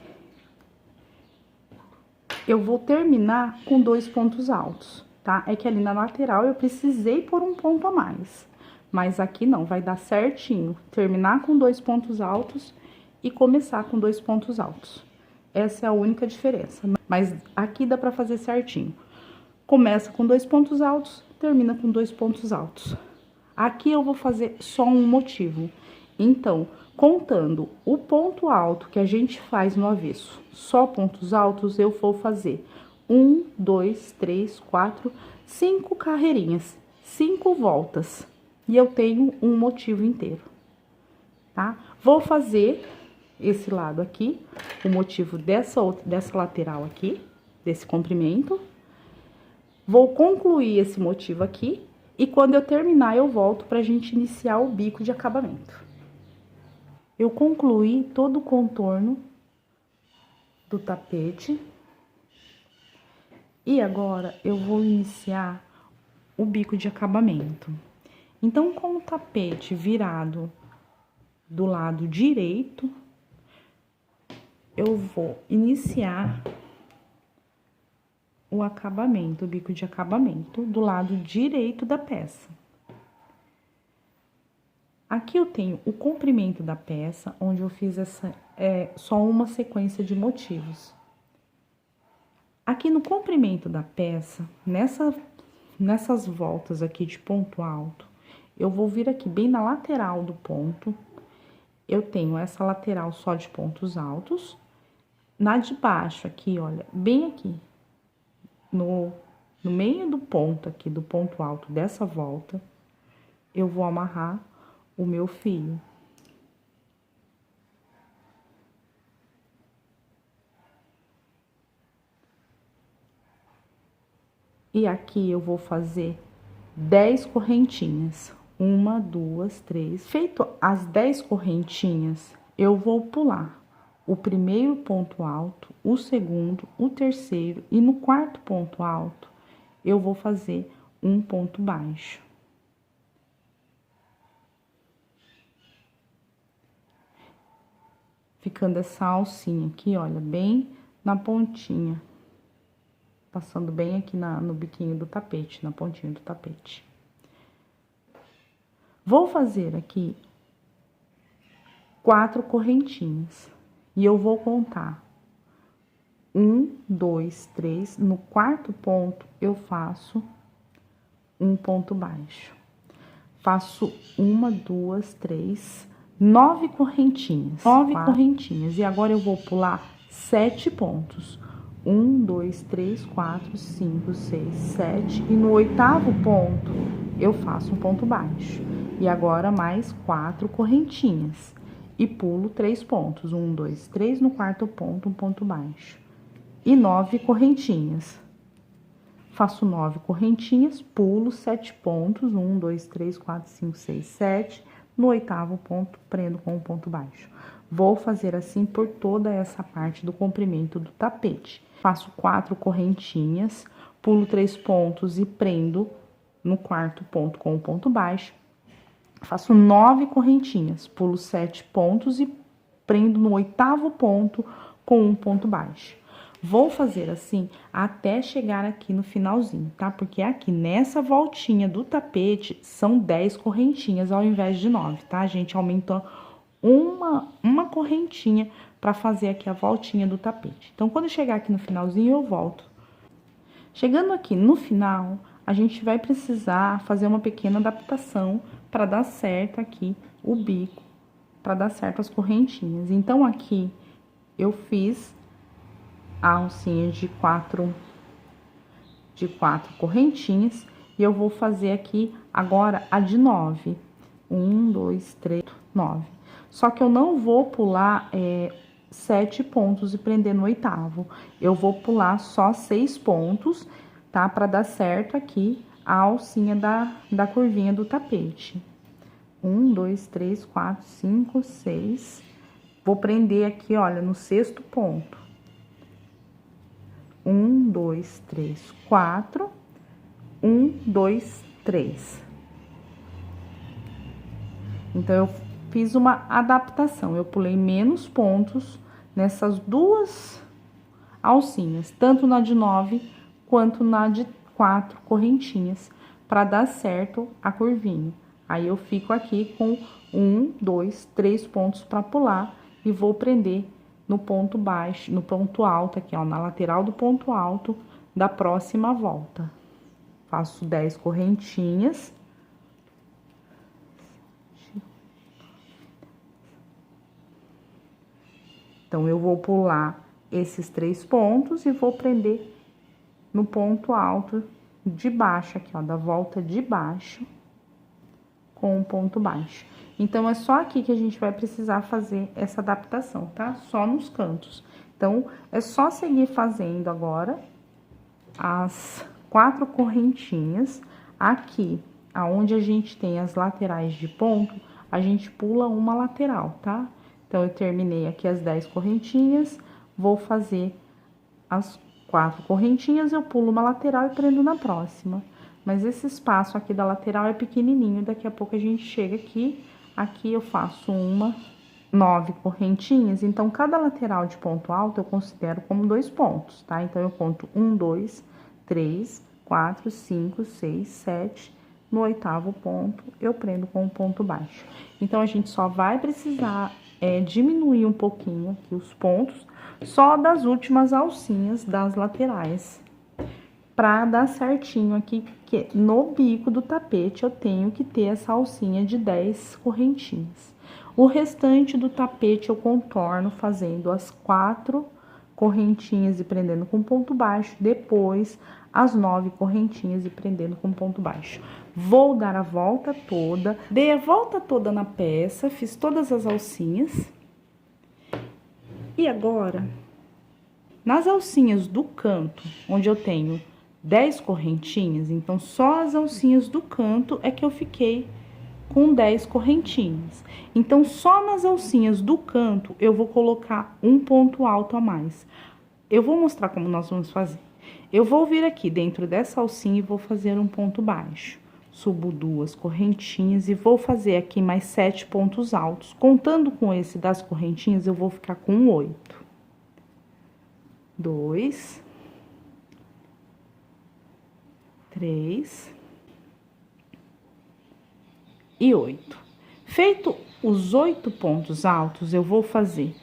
eu vou terminar com 2 pontos altos, tá? É que ali na lateral eu precisei pôr um ponto a mais, mas aqui não, vai dar certinho. Terminar com 2 pontos altos e começar com 2 pontos altos. Essa é a única diferença, mas aqui dá pra fazer certinho. Começa com 2 pontos altos, termina com 2 pontos altos. Aqui eu vou fazer só um motivo. Então, contando o ponto alto que a gente faz no avesso, só pontos altos, eu vou fazer 1, 2, 3, 4, 5 carreirinhas, 5 voltas. E eu tenho um motivo inteiro, tá? Vou fazer esse lado aqui, o motivo dessa lateral aqui, desse comprimento. Vou concluir esse motivo aqui, e quando eu terminar, eu volto pra gente iniciar o bico de acabamento. Eu concluí todo o contorno do tapete. E agora, eu vou iniciar o bico de acabamento. Então, com o tapete virado do lado direito, eu vou iniciar o acabamento, o bico de acabamento do lado direito da peça. Aqui eu tenho o comprimento da peça, onde eu fiz só uma sequência de motivos. Aqui no comprimento da peça, nessas voltas aqui de ponto alto, eu vou vir aqui bem na lateral do ponto. Eu tenho essa lateral só de pontos altos. Na de baixo aqui, olha, bem aqui, no meio do ponto aqui, do ponto alto dessa volta, eu vou amarrar o meu fio. E aqui eu vou fazer 10 correntinhas. 1, 2, 3. Feito as 10 correntinhas, eu vou pular o primeiro ponto alto, o segundo, o terceiro e no quarto ponto alto, eu vou fazer um ponto baixo. Ficando essa alcinha aqui, olha, bem na pontinha. Passando bem aqui no biquinho do tapete, na pontinha do tapete. Vou fazer aqui 4 correntinhas. E eu vou contar 1, 2, 3. No quarto ponto, eu faço um ponto baixo. Faço 1, 2, 3, 9 correntinhas. 9 correntinhas. E agora eu vou pular 7 pontos. 1, 2, 3, 4, 5, 6, 7. E no oitavo ponto, eu faço um ponto baixo. E agora mais 4 correntinhas. E pulo 3 pontos. 1, 2, 3, no quarto ponto, um ponto baixo. E 9 correntinhas. Faço 9 correntinhas, pulo 7 pontos. 1, 2, 3, 4, 5, 6, 7. No oitavo ponto, prendo com um ponto baixo. Vou fazer assim por toda essa parte do comprimento do tapete. Faço 4 correntinhas, pulo 3 pontos e prendo no quarto ponto com um ponto baixo. Faço 9 correntinhas, pulo 7 pontos e prendo no oitavo ponto com um ponto baixo. Vou fazer assim até chegar aqui no finalzinho, tá? Porque aqui nessa voltinha do tapete são 10 correntinhas ao invés de 9, tá? A gente aumentou uma correntinha para fazer aqui a voltinha do tapete. Então, quando chegar aqui no finalzinho, eu volto. Chegando aqui no final, a gente vai precisar fazer uma pequena adaptação para dar certo aqui o bico, para dar certo as correntinhas. Então, aqui eu fiz a alcinha de quatro correntinhas e eu vou fazer aqui agora a de 9. 1, 2, 3, 9. Só que eu não vou pular 7 pontos e prender no oitavo. Eu vou pular só 6 pontos, tá? Para dar certo aqui a alcinha da curvinha do tapete. 1, 2, 3, 4, 5, 6. Vou prender aqui, olha, no sexto ponto. 1, 2, 3, 4. 1, 2, 3. Então, eu fiz uma adaptação. Eu pulei menos pontos nessas duas alcinhas, tanto na de 9 quanto na de 4 correntinhas, para dar certo a curvinha. Aí, eu fico aqui com 1, 2, 3 pontos para pular e vou prender no ponto baixo, no ponto alto aqui, ó, na lateral do ponto alto da próxima volta. Faço 10 correntinhas. Então, eu vou pular esses 3 pontos e vou prender no ponto alto de baixo aqui, ó, da volta de baixo com um ponto baixo. Então, é só aqui que a gente vai precisar fazer essa adaptação, tá? Só nos cantos. Então, é só seguir fazendo agora as 4 correntinhas. Aqui, aonde a gente tem as laterais de ponto, a gente pula uma lateral, tá? Então, eu terminei aqui as 10 correntinhas, vou fazer as 4 correntinhas, eu pulo uma lateral e prendo na próxima. Mas esse espaço aqui da lateral é pequenininho, daqui a pouco a gente chega aqui. Aqui eu faço 9 correntinhas, então cada lateral de ponto alto eu considero como 2 pontos, tá? Então, eu conto 1, 2, 3, 4, 5, 6, 7. No 8º ponto, eu prendo com um ponto baixo. Então, a gente só vai precisar diminuir um pouquinho aqui os pontos, só das últimas alcinhas das laterais, para dar certinho aqui, que no bico do tapete eu tenho que ter essa alcinha de 10 correntinhas. O restante do tapete eu contorno fazendo as 4 correntinhas e prendendo com ponto baixo, depois as 9 correntinhas e prendendo com ponto baixo. Vou dar a volta toda, dei a volta toda na peça, fiz todas as alcinhas. E agora, nas alcinhas do canto, onde eu tenho 10 correntinhas, então só as alcinhas do canto é que eu fiquei com 10 correntinhas. Então, só nas alcinhas do canto eu vou colocar um ponto alto a mais. Eu vou mostrar como nós vamos fazer. Eu vou vir aqui dentro dessa alcinha e vou fazer um ponto baixo. Subo 2 correntinhas e vou fazer aqui mais 7 pontos altos. Contando com esse das correntinhas, eu vou ficar com 8. 2, 3 e 8. Feito os 8 pontos altos, eu vou fazer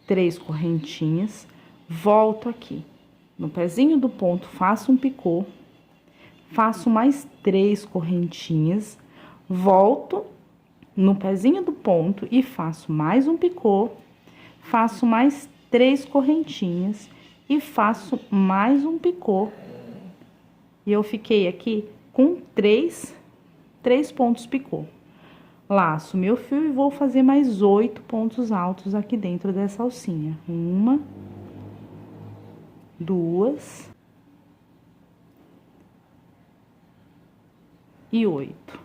3 correntinhas, volto aqui no pezinho do ponto, faço um picô, faço mais 3 correntinhas, volto no pezinho do ponto e faço mais um picô, faço mais 3 correntinhas e faço mais um picô. E eu fiquei aqui com 3 pontos picô. Laço meu fio e vou fazer mais 8 pontos altos aqui dentro dessa alcinha. 1, 2 e 8.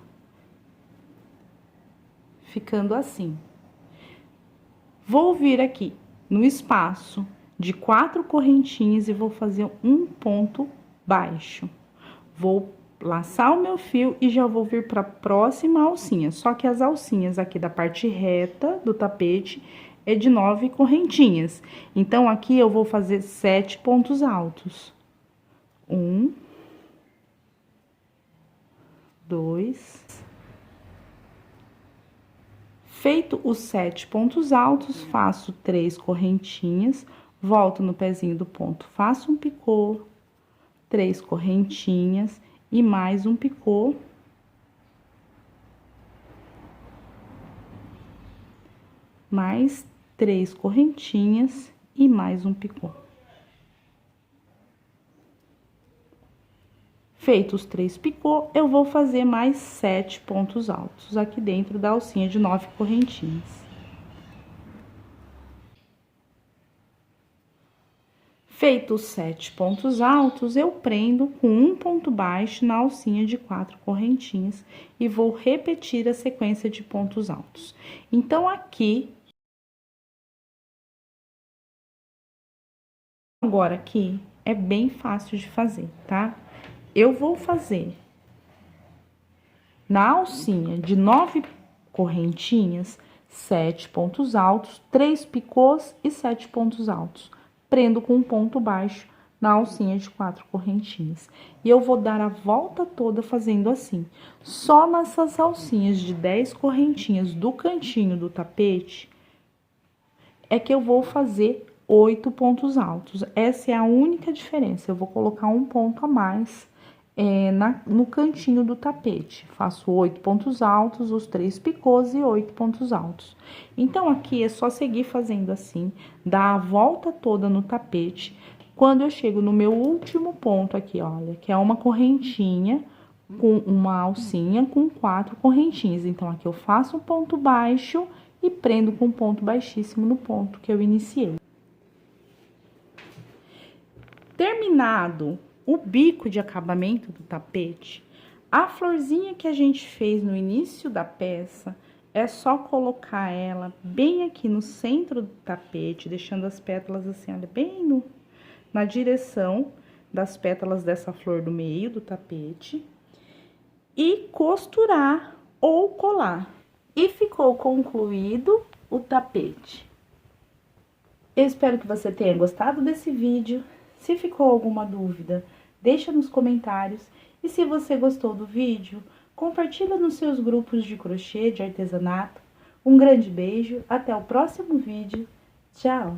Ficando assim. Vou vir aqui no espaço de 4 correntinhas e vou fazer um ponto baixo. Vou laçar o meu fio e já vou vir para a próxima alcinha. Só que as alcinhas aqui da parte reta do tapete é de 9 correntinhas. Então, aqui eu vou fazer 7 pontos altos. 1, 2. Feito os 7 pontos altos, faço 3 correntinhas, volto no pezinho do ponto, faço um picô, 3 correntinhas e mais um picô. Mais 3 correntinhas e mais um picô. Feitos os 3 picô, eu vou fazer mais 7 pontos altos aqui dentro da alcinha de 9 correntinhas. Feitos os 7 pontos altos, eu prendo com um ponto baixo na alcinha de 4 correntinhas e vou repetir a sequência de pontos altos. Então, aqui... Agora, aqui é bem fácil de fazer, tá? Eu vou fazer na alcinha de 9 correntinhas, 7 pontos altos, 3 picôs e 7 pontos altos. Prendo com um ponto baixo na alcinha de 4 correntinhas. E eu vou dar a volta toda fazendo assim. Só nessas alcinhas de 10 correntinhas do cantinho do tapete é que eu vou fazer 8 pontos altos. Essa é a única diferença. Eu vou colocar um ponto a mais no cantinho do tapete. Faço 8 pontos altos, os 3 picôs e 8 pontos altos. Então, aqui é só seguir fazendo assim, dar a volta toda no tapete. Quando eu chego no meu último ponto aqui, olha, que é uma correntinha com uma alcinha com 4 correntinhas. Então, aqui eu faço um ponto baixo e prendo com um ponto baixíssimo no ponto que eu iniciei. Terminado o bico de acabamento do tapete, a florzinha que a gente fez no início da peça, é só colocar ela bem aqui no centro do tapete, deixando as pétalas assim, olha, bem na direção das pétalas dessa flor do meio do tapete, e costurar ou colar. E ficou concluído o tapete. Eu espero que você tenha gostado desse vídeo. Se ficou alguma dúvida, deixa nos comentários. E se você gostou do vídeo, compartilha nos seus grupos de crochê, de artesanato. Um grande beijo, até o próximo vídeo. Tchau!